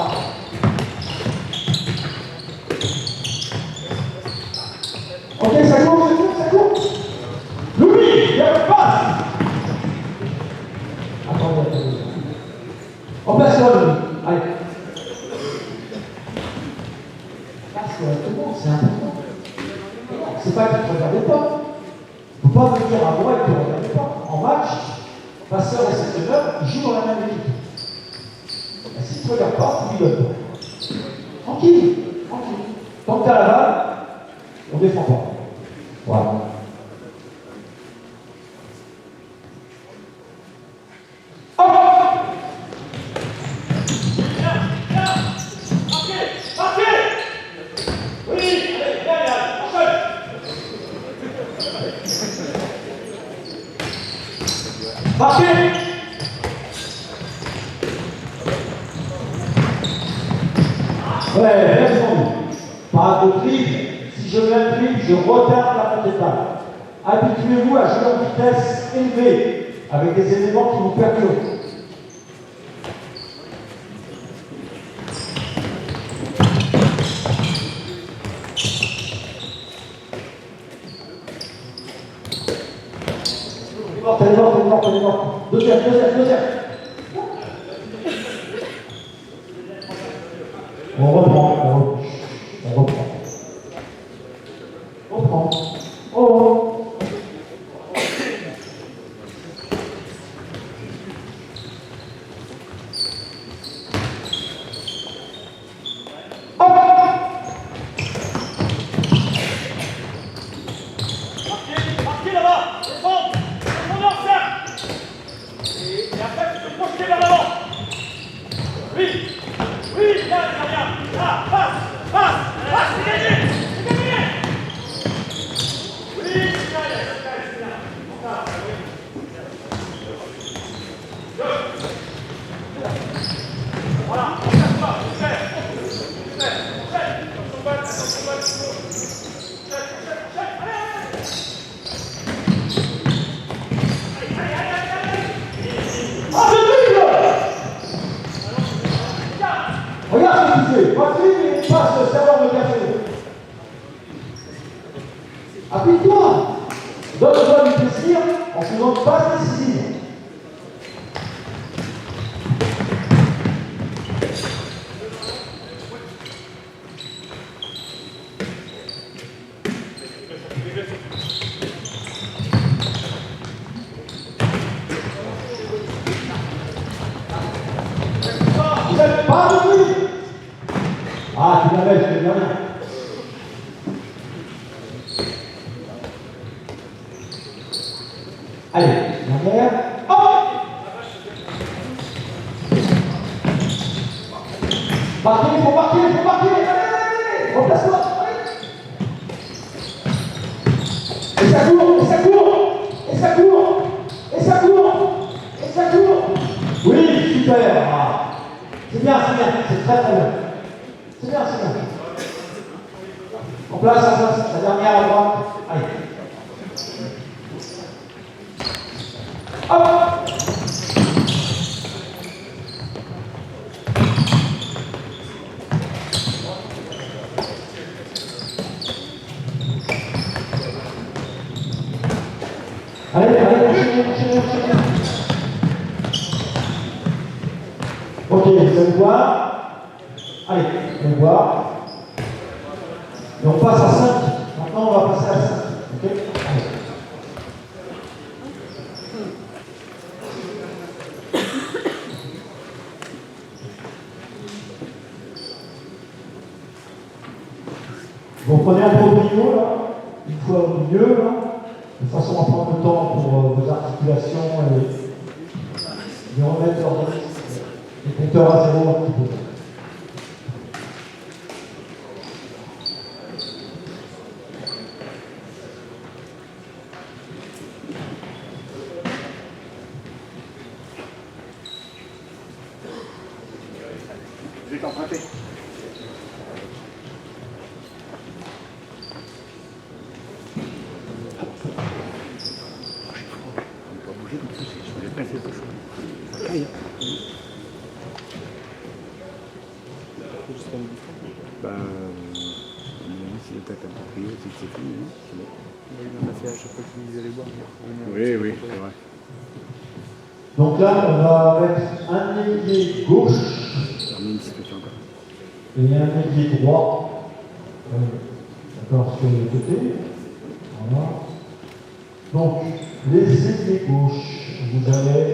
Ok, ça court, ça court. Louis, il y a une passe. Attendez. En place là, Louis. Allez. Passe correctement, c'est important. C'est pas que tu ne regardais pas. Il ne faut pas venir à moi et que tu ne regardais pas. En match, passeur et secteur, ils jouent dans la même équipe. Si tu ne regardes pas, tu lui donnes pas. Tranquille, tranquille. Tant que tu as la balle, on ne défend pas. Voilà. Marquez. Ouais, bien entendu. Pas de dribble. Si je mets un dribble, je retarde la montée de balle. Habituez-vous à jouer en vitesse élevée, avec des éléments qui vous perturbent. Elle est morte. Deuxième. On reprend. Oh. Marquez là-bas, défendre, on en cercle. Et après, tu peux projeter vers l'avant. Oui, là, là, passe, c'est gagné. Oui, c'est bien. Voilà, on casse pas, on fait. Attention, balle. Regarde ce qu'il fait. Patrick, il passe savoir le café. Applique-toi. Donne-toi du plaisir en faisant une passe décisive. Pas de bruit. Ah, tu l'avais, je te dis rien. Allez, la mer. Hop. Marquer, il faut marquer. Allez. remplace-toi. Et ça court, et ça court, et ça court, et ça court, et ça court. Oui, super. Ah. C'est bien, c'est très très bien. C'est bien, c'est bien. En place, la dernière à droite. Allez. Hop. Allez, enchaînez. Ok, vous allez voir. Allez, vous allez voir. Et on passe à 5. Maintenant, on va passer à 5. Ok? Allez. Vous prenez un peu au milieu, là. Une fois au milieu, là. De façon à prendre le temps pour vos articulations et remettre les compteurs à zéro un petit peu. Je vais t'emprunter. Bah, à mon avis, si l'attaque a pris, c'est que c'est fini. Il en a fait à chaque fois qu'ils allaient boire. Oui, c'est vrai. Donc là, on va mettre un ailier gauche Ça remet une situation encore. et un ailier droit. D'accord, sur le côté. Voilà. Donc, les ailiers gauches, vous avez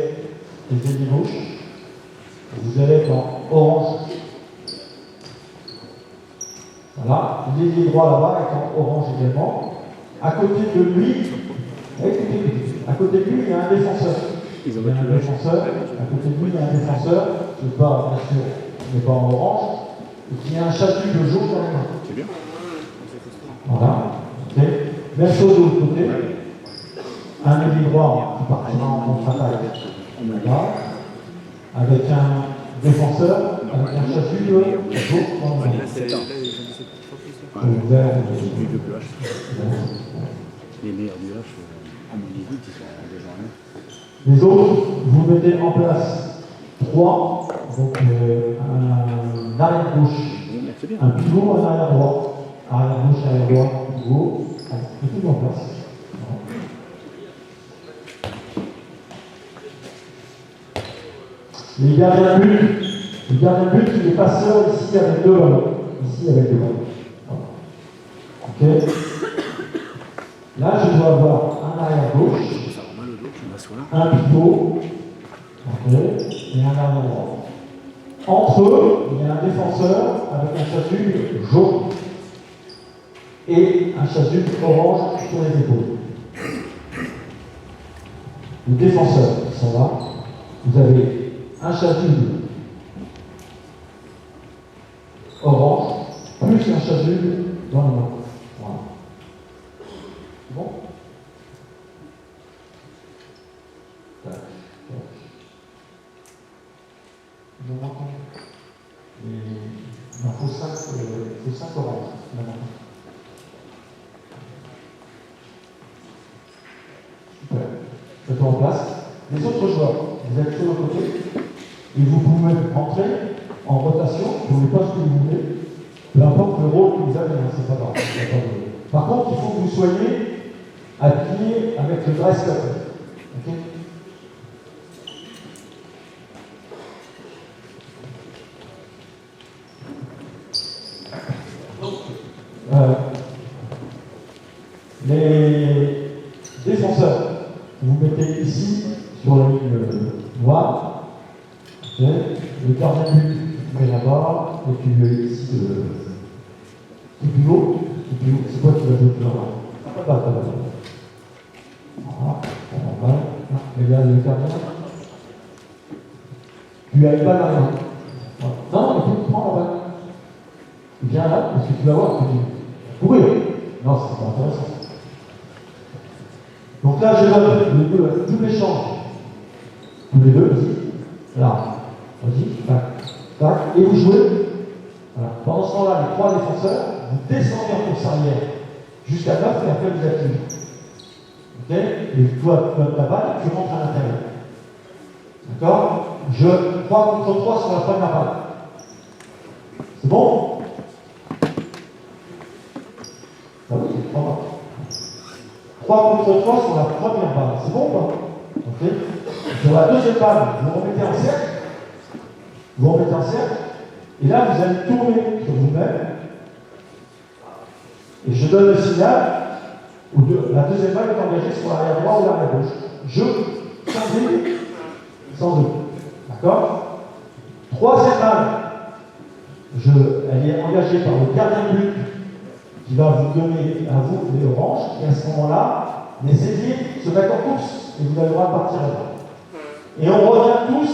les ailiers gauches, vous allez être en orange. Voilà, l'ailier droit là-bas est en orange également. À côté de lui, à côté de lui, il y a un défenseur. Ils ont Il y a battu un défenseur. À côté de lui, il y a un défenseur. Je ne sais pas, bien sûr, il n'est pas en orange. Et qui a un châssis de jaune dans les mains. C'est bien. Voilà. Ok. Même chose de l'autre côté. Un ailier droit qui partira en contre-attaque. Voilà. Avec un défenseur, avec un châssis de jaune dans les mains. Vert, Les deux plus les meilleurs du H, à mon avis, ils sont déjà en les autres, vous mettez en place 3, donc un arrière gauche, C'est bien. un pivot, un arrière droit, arrière gauche, arrière droit, pivot, mettez-le en place. Les gardiens de but, il est passeur ici avec 2 ballons. Ici avec 2 ballons. Ok. Là, je dois avoir un arrière gauche, Ça rend mal au dos, tu m'assois là. un pivot, ok, et un arrière droit. Entre eux, il y a un défenseur avec un chasuble jaune et un chasuble orange sur les épaules. Le défenseur, ça va. Vous avez un chasuble orange plus un chasuble dans les mains. Voilà. C'est bon? Tac, tac. Il en manque un. Il en faut 5 oranges. Maintenant. Super. Faites-le en place. Les autres joueurs, vous êtes sur le côté et vous pouvez entrer en rotation, vous ne pouvez pas ce que vous voulez, peu importe le rôle que vous avez, hein, c'est pas grave. Par contre, il faut que vous soyez habillé avec le dress code. Okay. Les défenseurs, vous mettez ici sur la ligne noire. Okay. Le gardien de but, vous mettez là-bas, et puis ici le pivot. C'est quoi qui va jouer là-bas? Voilà, on va. Et là, le gardien. Tu as une balle à rien. Non, il faut prendre la balle. Il vient là, parce que tu vas voir que tu vas courir. Non, c'est pas intéressant. Donc là, je donne les deux, tous les champs. Tous les deux, vas-y. Là. Vas-y, tac, tac. Et vous jouez. Voilà. Pendant ce temps-là, les trois défenseurs, vous descendez en course arrière jusqu'à 9 et après vous activez. Ok? Et toi, tu donnes ta balle et tu rentres à l'intérieur. D'accord? Je 3 contre 3 sur la première balle. C'est bon? Ah oui, 3 balles. 3 contre 3 sur la première balle. C'est bon ou pas? Ok? Sur la deuxième balle, vous remettez en cercle. Vous remettez en cercle. Et là, vous allez tourner sur vous-même. Et je donne le signal. La deuxième balle est engagée sur l'arrière droit ou l'arrière gauche. Je, sans doute, sans doute. D'accord? Troisième balle, elle est engagée par le gardien de but qui va vous donner à vous les oranges. Et à ce moment-là, les saisir, se mettre en course et vous avez le droit de partir là-bas. Et on revient tous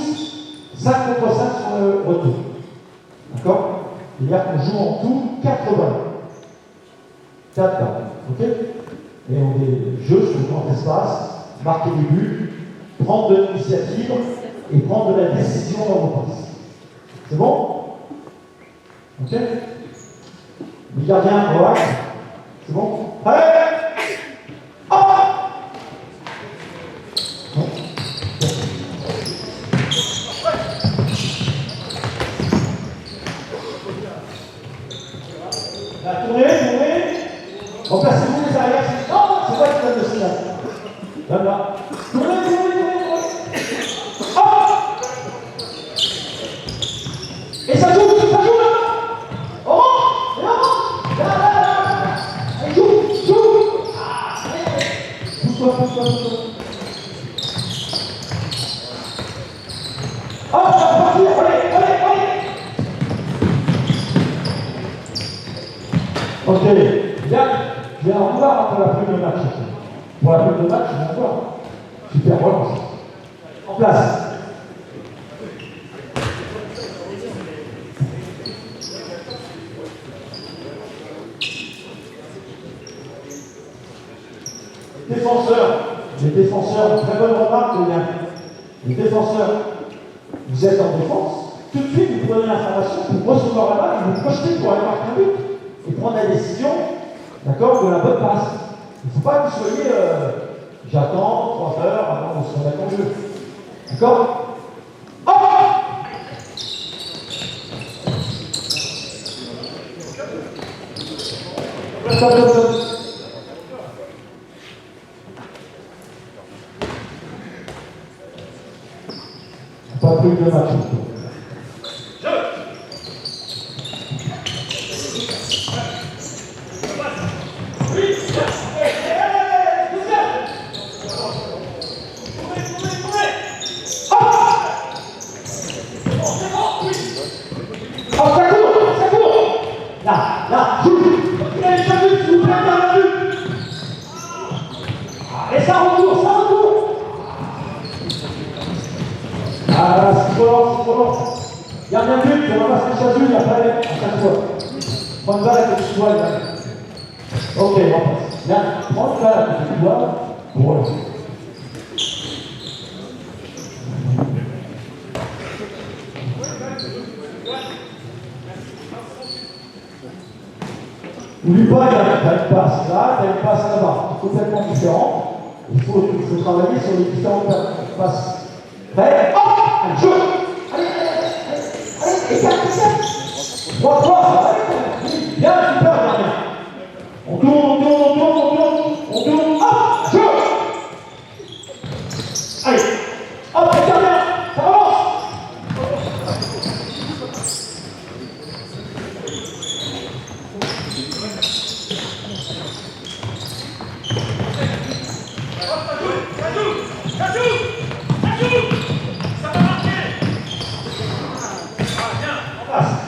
5 contre 5 sur le retour. D'accord? C'est-à-dire qu'on joue en tout 4 balles. 4 balles. Ok? Et on est jeux sur le grand espace, marquer des buts, prendre de l'initiative et prendre de la décision dans vos passes. C'est bon? Ok? Les gardiens, voilà. C'est bon? Allez! Hop! Bon. Là, tournez. Remplacez-vous les arrières. Non, c'est pas qui donne le signal. Là. Tournez. Hop! Et ça joue là. On rentre. Là. Et joue. Pousse-toi. Hop, ça va partir. Allez. Ok. Bien. Je vais en voir pour la prime de match. Pour la prime de match, je vais en voir. Super, relance. En place. Les défenseurs, très bonne remarque, les gars. Les défenseurs, vous êtes en défense, tout de suite vous prenez l'information pour recevoir la balle et vous projetez pour aller marquer un but et prendre la décision, d'accord, de la bonne passe. Il ne faut pas que vous soyez j'attends 3 heures avant de se remettre en jeu. D'accord? Pas plus de match. Là, joue. Allez, ça but, s'il vous plaît, dans la but. Allez, ça retourne. Ah, c'est fort. Gardien de but, on va passer Chazul après, à chaque fois. Prends une balle à côté de toi, là. Ok, on passe. Là, prends une balle à côté de toi. Voilà. N'oublie pas, il y a une passe là, il y a une passe là-bas. C'est complètement différent. Il faut travailler sur les différentes passes. Prêt? Allez, jeu! Allez, écarte. 3, bien, super, gardien. On tourne. Hop, jeu! Allez, hop, gardien, ça avance!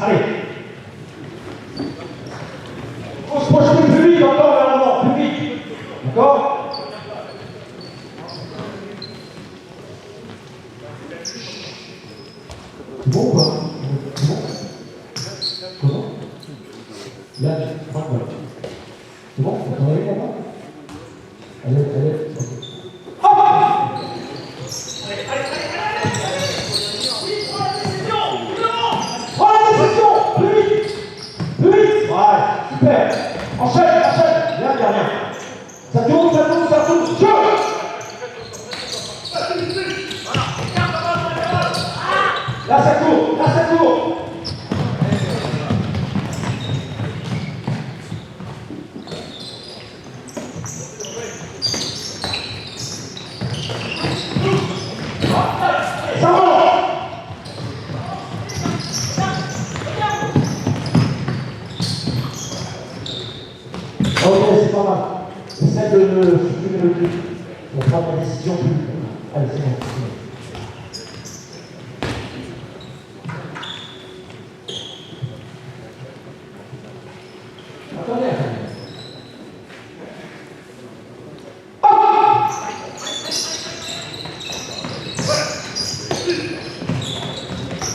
Allez. Il faut se projeter plus vite encore vers l'avant, plus vite. D'accord? C'est bon ou pas? C'est bon? Comment? Là, balles. C'est bon? Vous en avez maintenant? Allez. Prends la décision! Plus vite! Ouais, super! Enchaîne! Rien. Ça tourne! Jeu! Là ça court! Ça va! Ok, c'est pas mal. Essaye de supprimer le truc. On prend la décision plus vite. Allez, c'est bon. Attendez.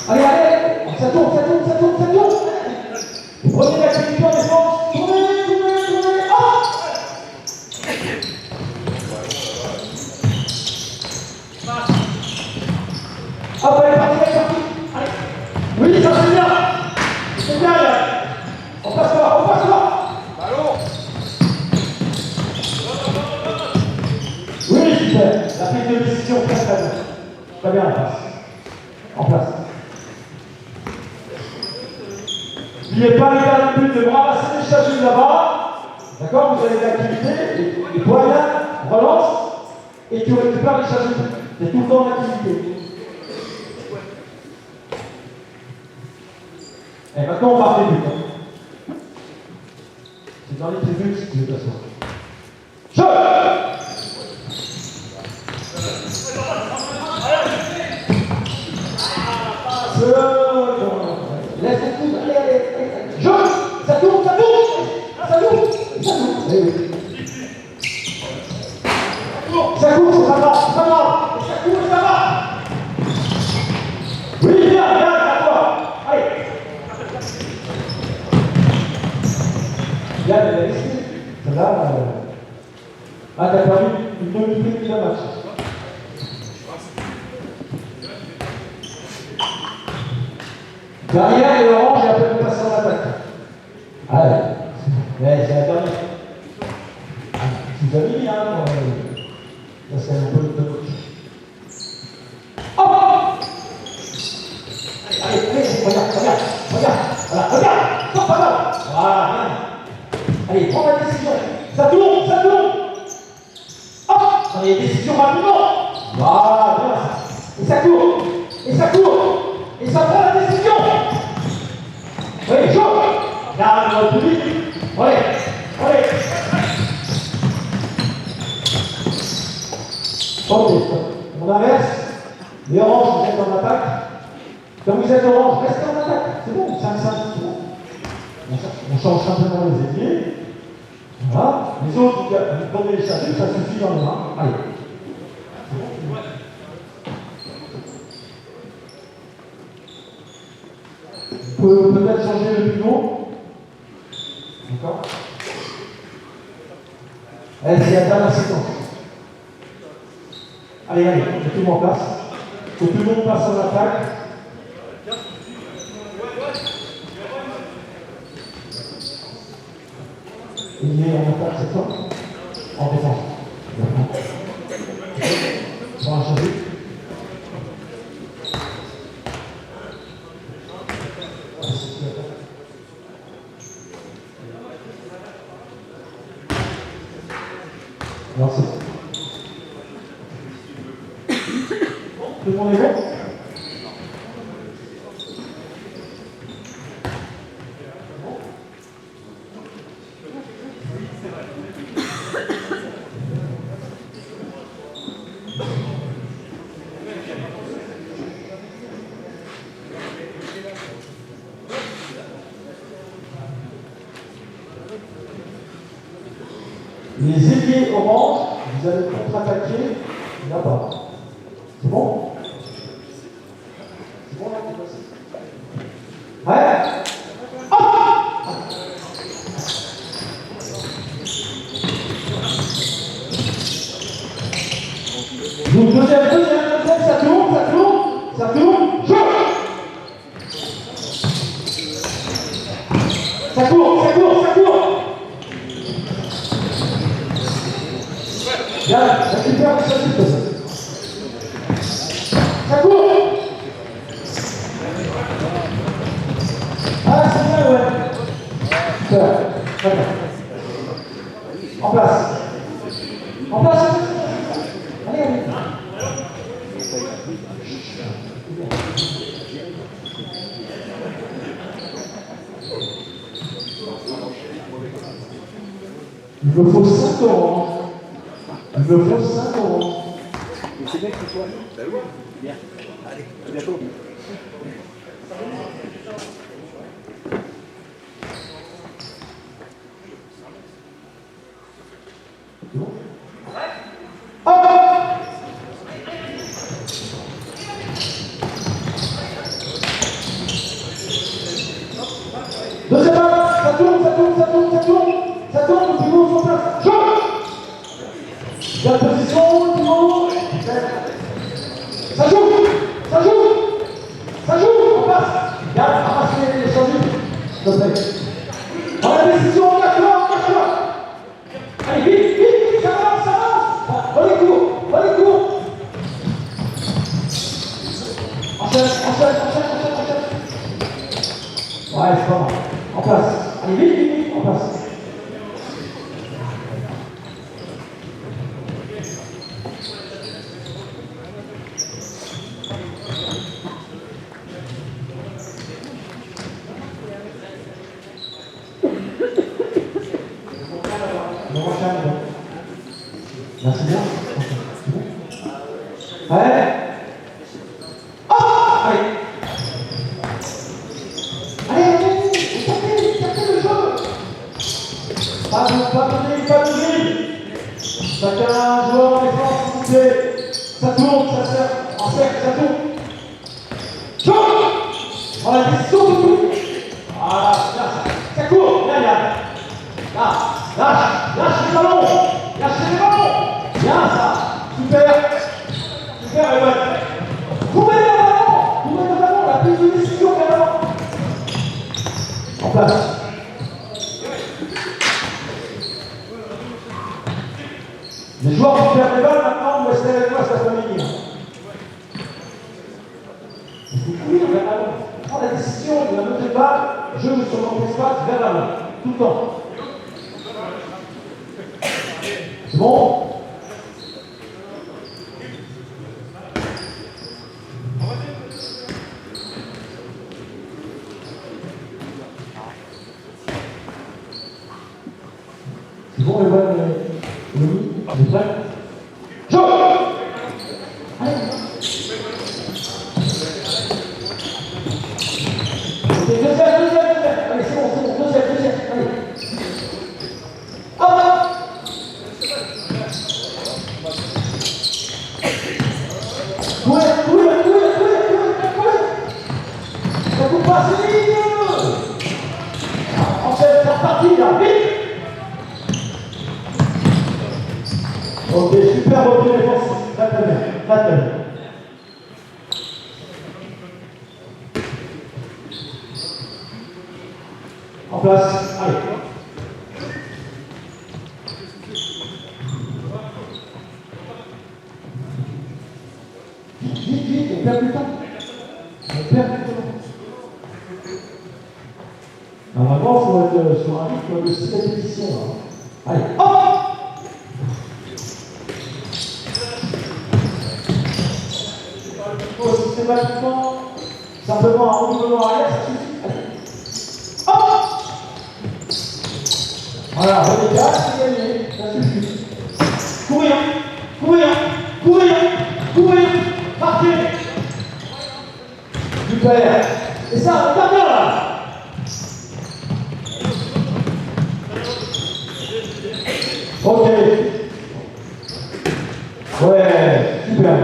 Allez, ça tourne. Vous prenez l'activité en défense, tournez, hop, allez, parti. Allez. Oui, ça c'est bien, là. On passe là. Ballon. Oui, super, la prise de décision très bien. Très bien, en place. N'oubliez pas les gars le but de ramasser les charges là-bas. D'accord? Vous avez l'activité, et voilà, relance, et tu récupères les charges. C'est tout le temps l'activité. Et maintenant on part des buts. C'est dans les tribunes si tu veux t'asseoir. Jeu! Laisse le coup, allez. Jeu! Ça tourne! Ça court, ça va! Oui, bien, à toi! Allez! Bien, là, t'as perdu une demi-minute de match. Derrière, et orange, et après, on passe en attaque. Allez. Mais c'est la dernière. Tu vous as mis, hein, ça c'est un peu de coach. Hop! Allez, regarde. Voilà, stop, pas mal. Voilà, bien. Allez, prends la décision. Ça tourne. Hop! Allez, décision rapidement. Voilà, bien. Et ça court. Et ça prend la décision. Oui, chaud. Garde le public. Allez. Ok, on inverse. Les oranges, vous êtes en attaque. Quand vous êtes orange, restez en attaque. C'est bon, 5-5, c'est bon. On change simplement les ailiers. Voilà. Les autres, vous prenez les charges, ça suffit dans les mains. Allez. On peut peut-être changer le pivot. D'accord? Allez, c'est la dernière séquence. Allez, que tout le monde passe. Que tout le monde passe en attaque. Il est en attaque cette fois. En défense. On va changer. Non, c'est bon. Tout le monde est bon? Les ailiers orange, vous allez contre-attaquer là-bas. C'est bon? C'est bon là? Ouais? Hop! Donc deuxième, ça tourne, joue. Ça court. Bien, récupère, ça court. Ah, c'est bien, ouais. Super, d'accord. En place. Allez. Il me faut 5 oranges. Mais c'est bien que tu sois. Ben oui. Bien. Allez, à bientôt. Deuxième balle, ça tourne, Pivot sur place, joue. Bien position, Pivot. Ça joue, on passe. Bien, ramasse les changements, s'il te plaît. Dans la décision, cache-toi. Allez, vite, ça avance. Dans les cours. Enchaîne. Ouais, c'est pas mal. En place. Allez, vite, en place. Merci bien. Ouais. Allez, tapez le jeu. Pas de grille. Chacun joueur en défense, s'il vous plaît. Ça tourne, ça sert. En cercle, ça tourne. Joue. On a des sauts de tout. Voilà, ça court. Là. Lâche les ballons. Bien ça. Super, Evan. Trouvez le ballon. La prise de décision carrément. En place. Les joueurs qui perdent les balles maintenant, vous restez avec moi, ça va venir. Il faut courir vers l'avant. Prends la décision de la montée de balle, jeu sur notre espace vers l'avant. Tout le temps. C'est bon? C'est bon, Evan, Louis, on est prêt? Joue! Allez! Ok, deuxième. Allez, c'est bon, deuxième. Allez. Hop! Courir! Ça coupe pas, c'est ligne! Enchaîne, c'est reparti, là, vite! Ok, super repris défensif. Très bien. En place, allez. Vite, on perd du temps. Normalement, il faut être sur un rythme de 6 répétitions. Allez, hop! Systématiquement, simplement un renouvellement arrière, ça suffit. Allez. Hop! Voilà, redégage, c'est gagné, ça suffit. Courir, partez. Super. Et ça, regarde bien là. Ok. Ouais, super.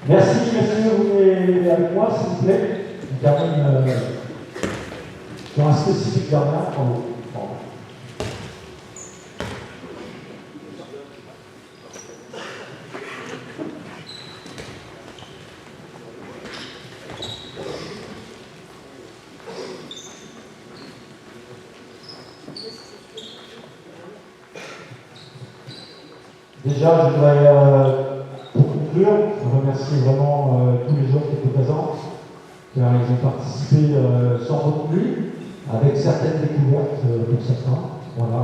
Merci, messieurs, vous venez avec moi, s'il vous plaît. On termine sur un spécifique dernier. Déjà, je voudrais, pour conclure, remercier vraiment tous les gens qui étaient présents, car ils ont participé sans retenue, avec certaines découvertes pour certains. Voilà.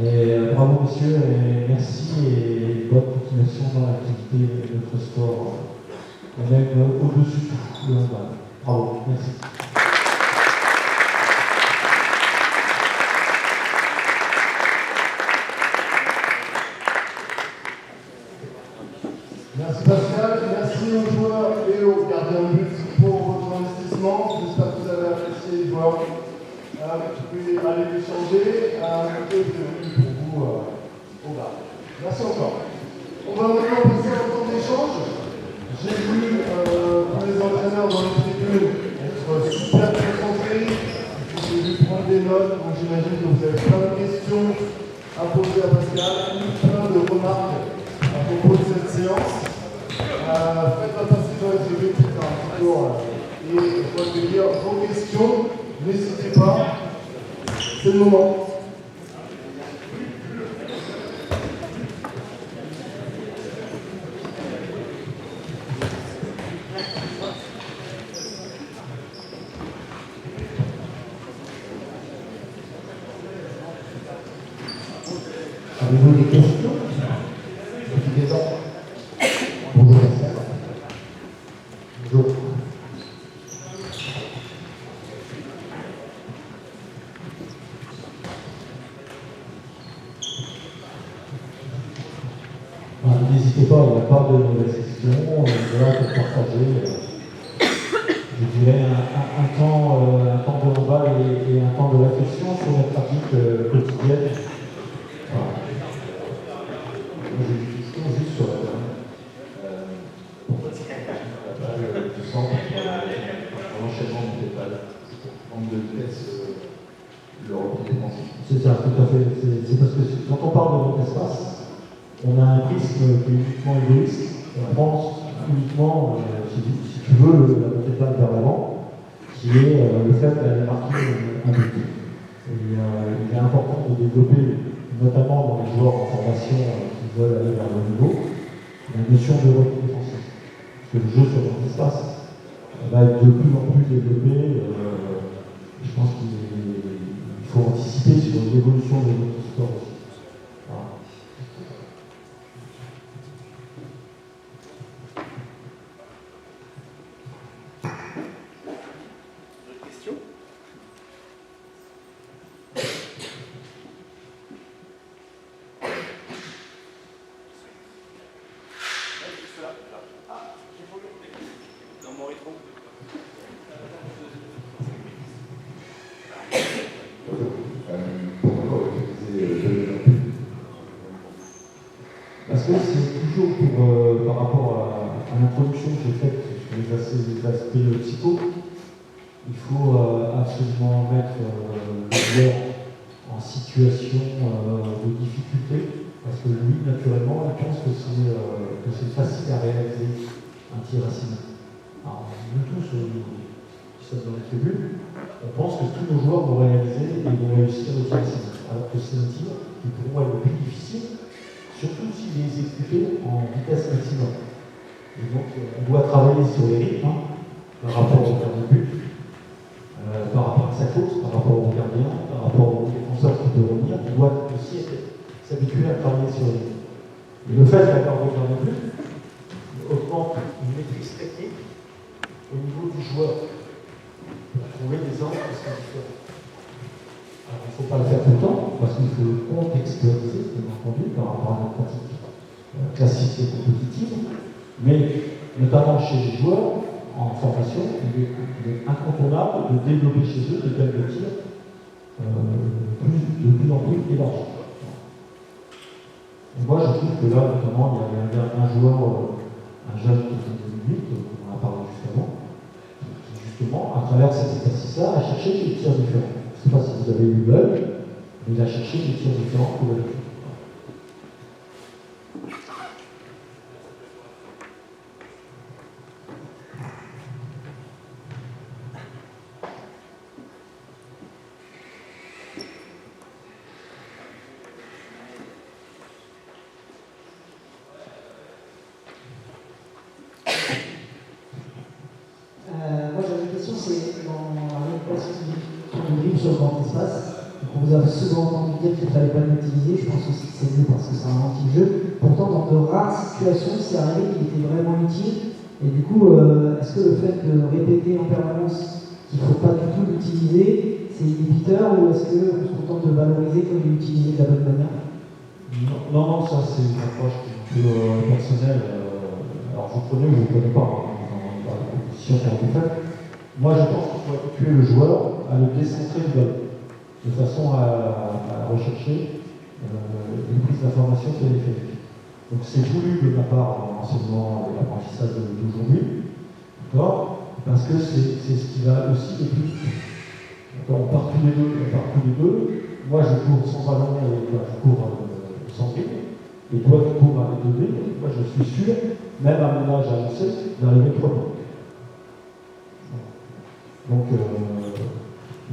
Et bravo messieurs, et merci et bonne continuation dans l'activité de notre sport, et même au-dessus de handball. Bravo, merci. Merci Pascal, merci aux joueurs et aux gardiens de but pour votre investissement. J'espère que vous avez apprécié les joueurs. Vous pouvez aller échanger et pour vous au bar. Merci encore. On va maintenant passer à un temps d'échange. J'ai vu tous les entraîneurs dans les tribunes être super concentrés. J'ai vu prendre des notes, donc j'imagine que vous avez plein de questions à poser à Pascal, plein de remarques à propos de cette séance. Faites-la passer dans les tribunes, c'est un petit tour. Et je dois te dire vos questions, n'hésitez pas, c'est le moment. Avez-vous des questions? Bonjour. Bonjour. N'hésitez pas, il n'y a pas de nouvelles questions, on est là pour partager, je dirais, un temps de handball et un temps de réflexion sur la pratique quotidienne. Voilà. J'ai une question juste sur du centre, l'enchaînement du pétale, manque de vitesse, le repos défensif. C'est ça, tout à fait. C'est parce que quand on parle de notre espace, on a un prisme qui est uniquement égoïste. On pense uniquement, si tu veux, la montée de balle vers l'avant, qui est le fait d'aller marquer un but. Et il est important de développer, notamment dans les joueurs en formation qui veulent aller vers le niveau, la notion de repli défensif. Parce que le jeu sur notre espace va être de plus en plus développé. Je pense qu'il faut anticiper sur l'évolution de notre sport aussi. Voilà. Parce que c'est toujours par rapport à l'introduction que j'ai faite sur les aspects psycho, il faut absolument mettre le joueur en situation de difficulté, parce que lui, naturellement, il pense que c'est facile à réaliser un tir à 6 mètres. Alors, nous tous, qui sommes dans les tribunes, on pense que tous nos joueurs vont réaliser et vont réussir le tir à 6 mètres, alors que c'est un tir qui pour moi est le plus difficile, surtout s'il est exécuté en vitesse maximum. Et donc, on doit travailler sur les rythmes, par rapport au gardien de but, par rapport à sa course, par rapport au gardien, par rapport au défenseur qui peut revenir. On doit aussi s'habituer à travailler sur les rythmes. Et le fait d'avoir le gardien de but augmente une maîtrise technique au niveau du joueur pour trouver des angles qui sont différents. Alors, il ne faut pas le faire tout le temps, parce qu'il faut le contextualiser, bien entendu, par rapport à notre pratique classique et compétitive, mais notamment chez les joueurs en formation, il est incontournable de développer chez eux des thèmes de tir de plus en plus élargis. Moi, je trouve que là, notamment, il y a un joueur, un jeune qui fait 2008, on en a parlé juste avant, qui justement, à travers cet exercice-là, a cherché des tirs différents. Je ne sais pas si vous avez eu l'œil, mais il a cherché des tirs différents pour l'œil. grand espace. Donc on vous a souvent entendu dire qu'il ne fallait pas l'utiliser, je pense aussi que c'est mieux parce que c'est un anti-jeu. Pourtant, dans de rares situations, c'est arrivé qu'il était vraiment utile. Et du coup, est-ce que le fait de répéter en permanence qu'il ne faut pas du tout l'utiliser, c'est inhibiteur, ou est-ce qu'on se contente de valoriser comme il est utilisé de la bonne manière? Non, ça c'est une approche un peu personnelle. Alors je vous connais ou je ne vous connais pas dans la compétition qu'on a fait. Moi je pense qu'il faut habituer le joueur à le décentrer du ballon, de façon à rechercher une prise d'information téléphonique. Donc c'est voulu de ma part dans l'enseignement et l'apprentissage d'aujourd'hui, d'accord, parce que c'est ce qui va aussi le plus vite. On part tous les deux. Moi je cours sans ballon et toi je cours sans dribble. Et toi tu cours avec 2 dribbles. Moi je suis sûr, même à mon âge avancé, d'arriver premier. Donc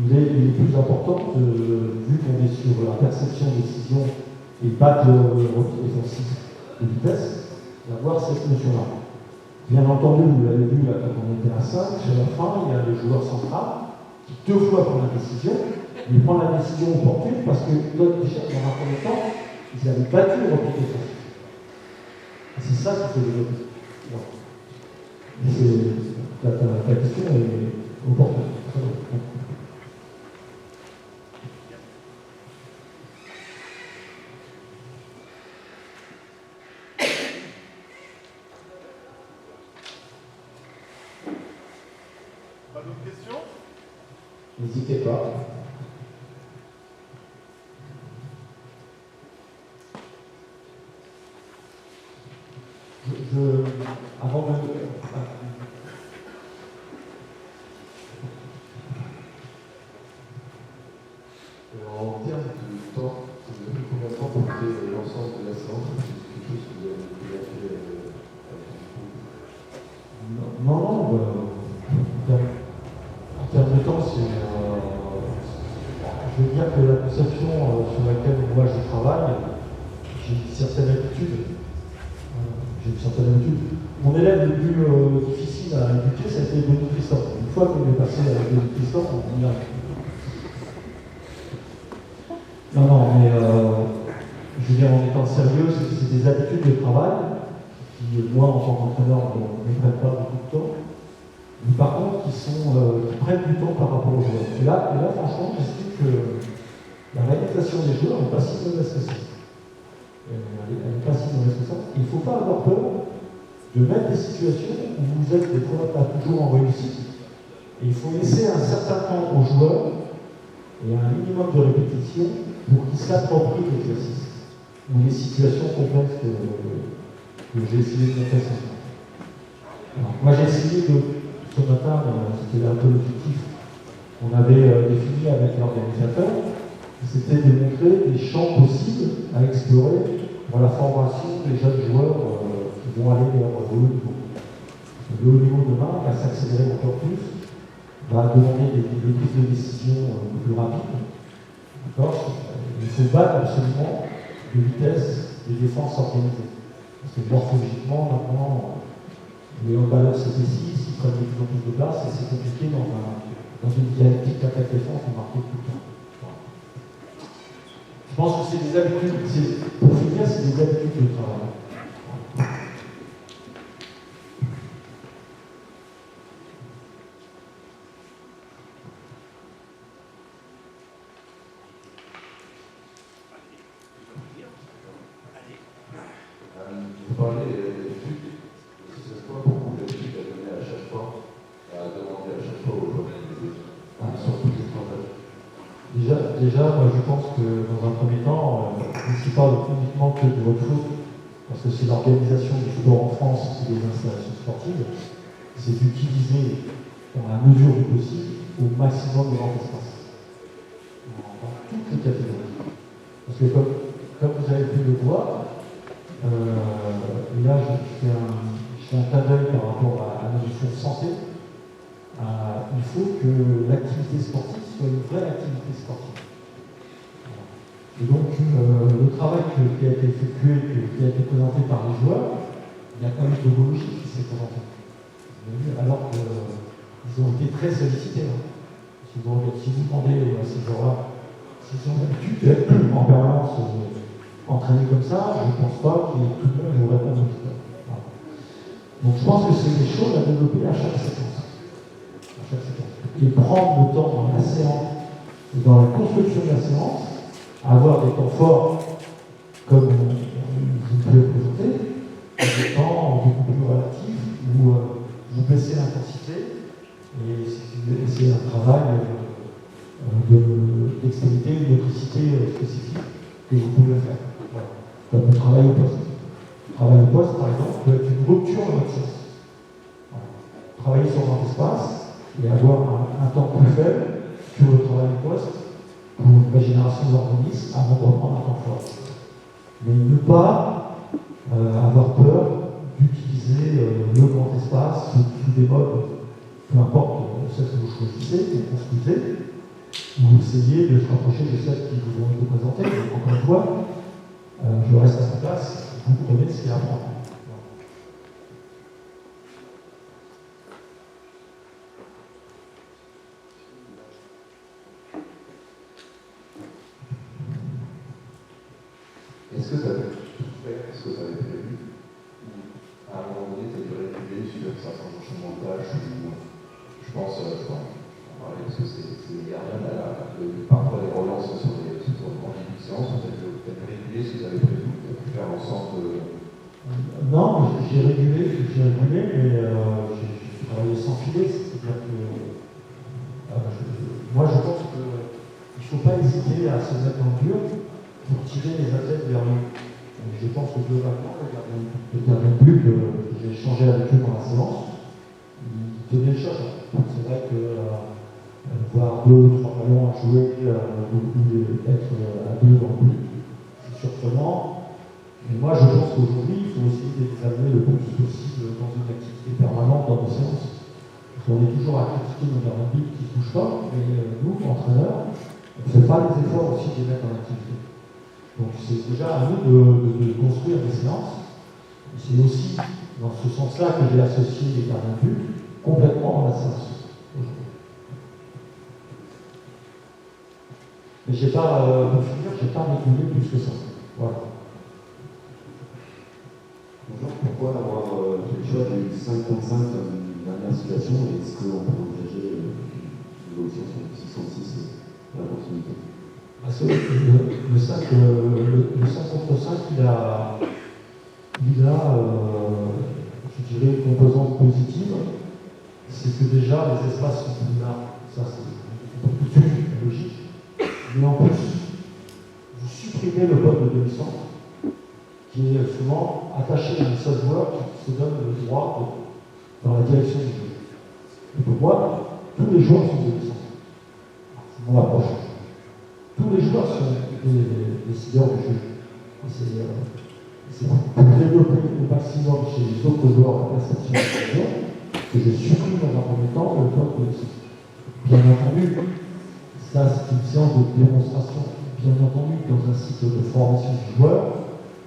il est plus important, vu qu'on est sur la perception de décision et pas de repli défensif de vitesse, d'avoir cette notion-là. Bien entendu, vous l'avez vu là, quand on était à 5, sur la fin, il y a le joueur central qui 2 fois prend la décision, mais il prend la décision opportune parce que d'autres, déjà, dans un premier temps, ils avaient battu le repli défensif. Et c'est ça qu'il faut développer. Ouais. Ta question est opportune. Pas d'autres questions? N'hésitez pas. Avant de... En termes de temps, vous avez combien de temps pour créer l'ensemble de la séance? C'est quelque chose que vous avez déjà fait En termes de temps, c'est... je veux dire que la conception sur laquelle moi je travaille, j'ai une certaine habitude. Mon élève le plus difficile à éduquer, ça a été Denis Christophe. Une fois qu'on est passé avec Denis Christophe, on dit non, mais je veux dire, en étant sérieux, c'est des habitudes de travail qui, moi, en tant qu'entraîneur, ne prennent pas beaucoup de temps, mais par contre, qui prennent du temps par rapport aux joueurs. Et là franchement, j'estime que la réalisation des joueurs n'est pas si mauvaise que ça. Elle n'est pas si mauvaise que ça. Il ne faut pas avoir peur de mettre des situations où vous êtes des fois pas toujours en réussite. Et il faut laisser un certain temps aux joueurs et un minimum de répétition pour qu'ils s'approprient l'exercice ou les situations complexes que j'ai essayé de montrer ce matin. Moi j'ai essayé ce matin, c'était un peu l'objectif qu'on avait défini avec l'organisateur, c'était de montrer des champs possibles à explorer dans la formation des jeunes joueurs qui vont aller vers le haut niveau. Le haut niveau demain va s'accélérer encore plus, va demander des prises de décision plus rapides. D'accord ? Il faut battre absolument de vitesse des défenses organisées. Parce que morphologiquement, maintenant, les handballeurs CP6, ils prennent de plus en plus de place et c'est compliqué dans une dialectique attaque-défense de marquer tout le temps. Je pense que c'est des habitudes, pour finir, c'est des habitudes de travail. Vous parlez d'études, c'est quoi pour vous l'étude à donner à chaque fois, à demander à chaque fois aux joueurs sur tous les projets? Déjà, moi je pense que dans un premier temps, c'est pas uniquement que de votre faute, parce que c'est l'organisation du sport en France et des installations sportives, c'est d'utiliser, dans la mesure du possible, au maximum de grand espace. Dans toutes les catégories. Parce que comme vous avez pu le voir, là je fais un tas d'œil par rapport à la notion de santé. Il faut que l'activité sportive soit une vraie activité sportive. Et donc, le travail qui a été effectué, qui a été présenté par les joueurs, il y a quand même une méthodologie qui s'est présentée. Alors qu'ils ont été très sollicités. Si vous demandez à ces gens-là s'ils ont l'habitude d'être en permanence entraînés comme ça, je ne pense pas que tout le monde vous réponde. Voilà. Donc je pense que c'est des choses à développer à chaque séquence. Et prendre le temps dans la séance, dans la construction de la séance, avoir des temps forts comme vous pouvez le présenter, des temps beaucoup plus relatifs où vous baissez l'intensité et c'est un travail d'extrémité, une motricité spécifique que vous pouvez faire. Voilà. Comme le travail au poste. Le travail au poste, par exemple, peut être une rupture dans votre sens. Voilà. Travailler sur un espace et avoir un temps plus faible que le travail au poste pour une régénération de l'organisme avant de reprendre un temps fort. Mais ne pas avoir peur d'utiliser le grand espace sous des modes, peu importe ce que vous choisissez, ou construisez, ou essayez de se rapprocher de celles qui vous ont été présentées. Donc, encore une fois, je reste à sa place, vous prenez ce qu'il y a à prendre. Est-ce que tu avais tout fait, est-ce que tu avais prévu, ou à un moment donné, tu as dû réguler sur certains enchaînements de tâches, ou je pense, parce que il y a rien parfois des relances sur des grands début de séance, tu as dû réguler ce que tu avais prévu, tu as pu faire en sorte de... Non, j'ai régulé, mais j'ai travaillé sans filet, c'est-à-dire que moi je pense qu'il ne faut pas hésiter à se mettre en dur pour tirer les athlètes vers nous. Je pense que globalement, le gardien de but, j'ai échangé avec eux dans la séance, il tenait le choc. C'est vrai que voir 2 ou 3 ballons à jouer ou être à 2 dans le but, c'est surprenant. Mais moi, je pense qu'aujourd'hui, il faut essayer de les amener le plus possible dans une activité permanente dans nos séances. Parce qu'on est toujours à critiquer nos gardiens de but qui ne bougent pas, mais nous, entraîneurs, on ne fait pas les efforts aussi de les mettre en activité. Donc c'est déjà à nous de construire des séances. C'est aussi dans ce sens-là que j'ai associé les gardiens de but complètement dans la séance. Mais j'ai pas, pour finir, j'ai pas régulé plus que ça. Voilà. Bonjour, pourquoi avoir fait le choix du 5 contre 5 comme dernière situation et est-ce qu'on peut envisager une évolution sur le 606 à la continuité? Parce que le 5 contre 5, il a je dirais, une composante positive, c'est que déjà les espaces sont plus larges. Ça, c'est un peu plus logique. Mais en plus, vous supprimez le poste de demi-centre, qui est souvent attaché à un seul joueur qui se donne le droit dans la direction du jeu. Et pour moi, tous les joueurs sont demi-centres. C'est mon approche. Tous les joueurs sont des décideurs du jeu. C'est pour développer au maximum chez les autres joueurs la perception du jeu que je supprime dans un premier temps le poste de demi-centre. Bien entendu, ça c'est une séance de démonstration. Bien entendu, dans un cycle de formation du joueur,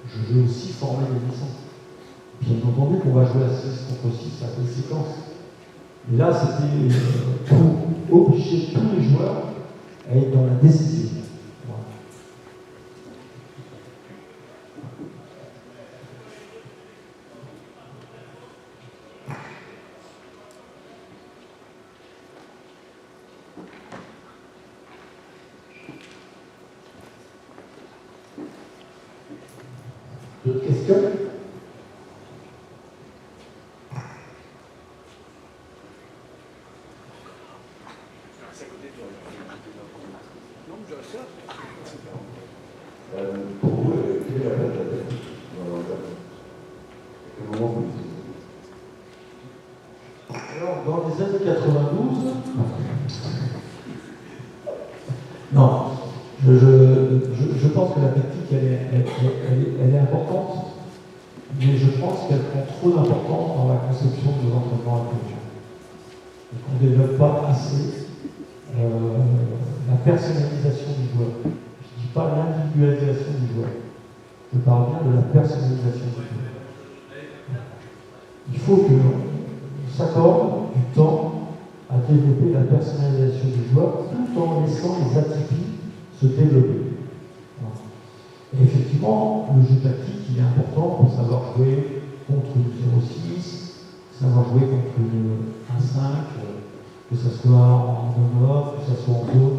je veux aussi former des licences. Bien entendu qu'on va jouer à 6 contre 6 à des séquences. Mais là, c'était pour obliger tous les joueurs à être dans la décision. Voilà. D'autres questions? Pour vous, quelle est la place de la tête dans l'organe? À quel moment vous l'utilisez? Alors, dans les années 92, non, je pense que la technique, elle est importante, mais je pense qu'elle prend trop d'importance dans la conception de nos entraînements actuels. Et qu'on ne développe pas assez la personnalisation du joueur. Je ne dis pas l'individualisation du joueur. Je parle bien de la personnalisation du joueur. Il faut qu'on s'accorde du temps à développer la personnalisation du joueur tout en laissant les atypies se développer. Voilà. Et effectivement, le jeu tactique, il est important pour savoir jouer contre le 0-6, savoir jouer contre le 1-5, que ce soit en on-off, que ce soit en zone,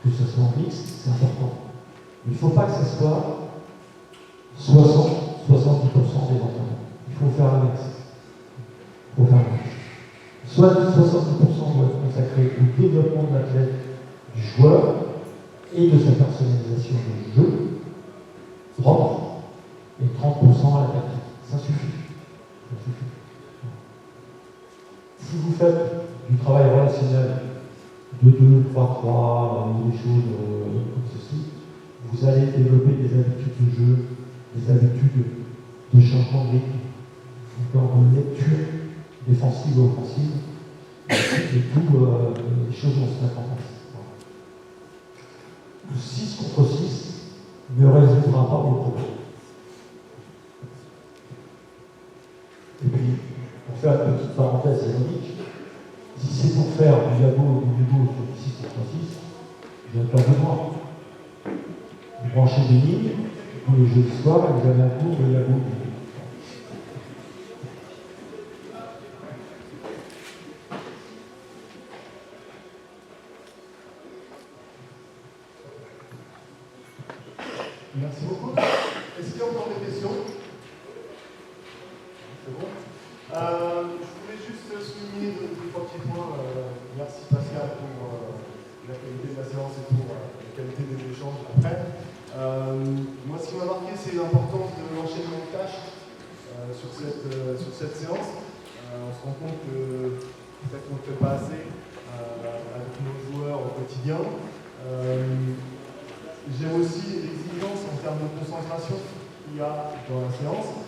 que ce soit en mix, c'est important. Il ne faut pas que ce soit 70% des entraînements. Il faut faire un mix. Il faut faire un mix. Soit 70% doit être consacré au développement de l'athlète, du joueur et de sa personnalisation du jeu, propre, et 30% à la tactique. Ça suffit. Ça suffit. Si vous faites du travail relationnel de 2, 3, 3, ou des choses comme ceci, vous allez développer des habitudes de jeu, des habitudes de changement de rythme, de lecture défensive ou offensive, et tout, les choses vont se mettre en place. Le 6 contre 6 ne résoudra pas vos problèmes. Et puis, pour faire une petite parenthèse ironique, si c'est pour faire du Yabo ou du Yugo sur du 6 contre 6, je n'ai pas besoin. Vous branchez des lignes, tous les jeudis soirs, et vous avez un cours de Yabo. Merci beaucoup. Est-ce qu'il y a encore des questions? C'est bon. Je voulais juste souligner deux trois petits points. Merci Pascal pour la qualité de la séance et pour la qualité des échanges après. Moi, ce qui m'a marqué, c'est l'importance de l'enchaînement de tâches sur cette séance. On se rend compte que peut-être qu'on ne fait pas assez avec nos joueurs au quotidien. J'aime aussi l'exigence en termes de concentration qu'il y a dans la séance.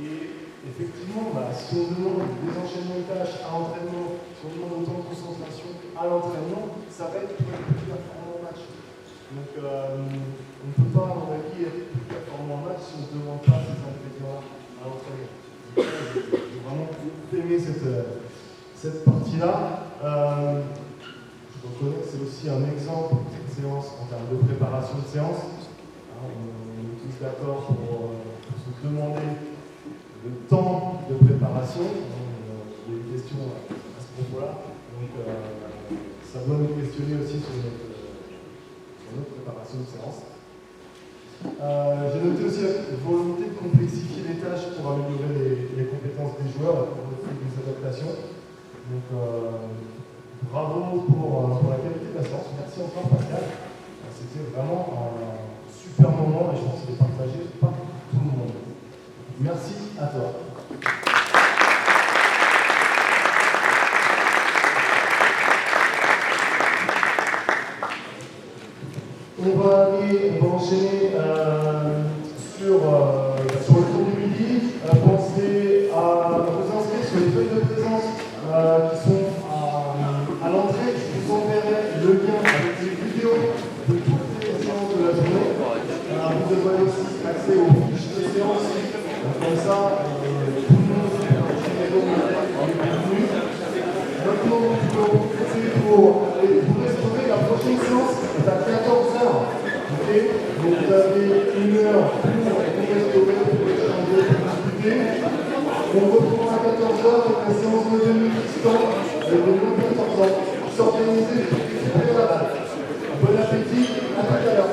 Et effectivement, si on demande des enchaînements de tâches à l'entraînement, si on demande autant de concentration à l'entraînement, ça va être plus performant en match. Donc on ne peut pas, à mon avis, être plus performant en match si on ne demande pas ces ingrédients-là à l'entraînement. J'ai vraiment aimé cette partie-là. Je reconnais que c'est aussi un exemple de cette séance en termes de préparation de séance. On est tous d'accord pour se demander le temps de préparation. Il y a une question à ce propos-là. Donc ça doit nous questionner aussi sur notre préparation de séance. J'ai noté aussi la volonté de complexifier les tâches pour améliorer les compétences des joueurs et pour des adaptations. Donc bravo pour la qualité de la séance. Merci encore Pascal. C'était vraiment un super moment et je pense qu'il est partagé par tout le monde. Merci à toi. On va enchaîner sur le tour du midi. Pensez à vous inscrire sur les feuilles de présence qui sont à l'entrée. Je vous enverrai le lien avec les vidéos de toutes les séances de la journée. Vous aurez aussi accès aux fiches de séance. Comme ça, tout le monde est en bienvenue. Maintenant, nous pouvons essayer pour restaurer. La prochaine séance est à 14h. Okay. Donc vous avez 1 heure pour restaurer, pour échanger, pour discuter. On reprend à 14h avec la séance de demi-distance de 14h. S'organiser, récupérer la balle. Bon appétit, à tout à l'heure.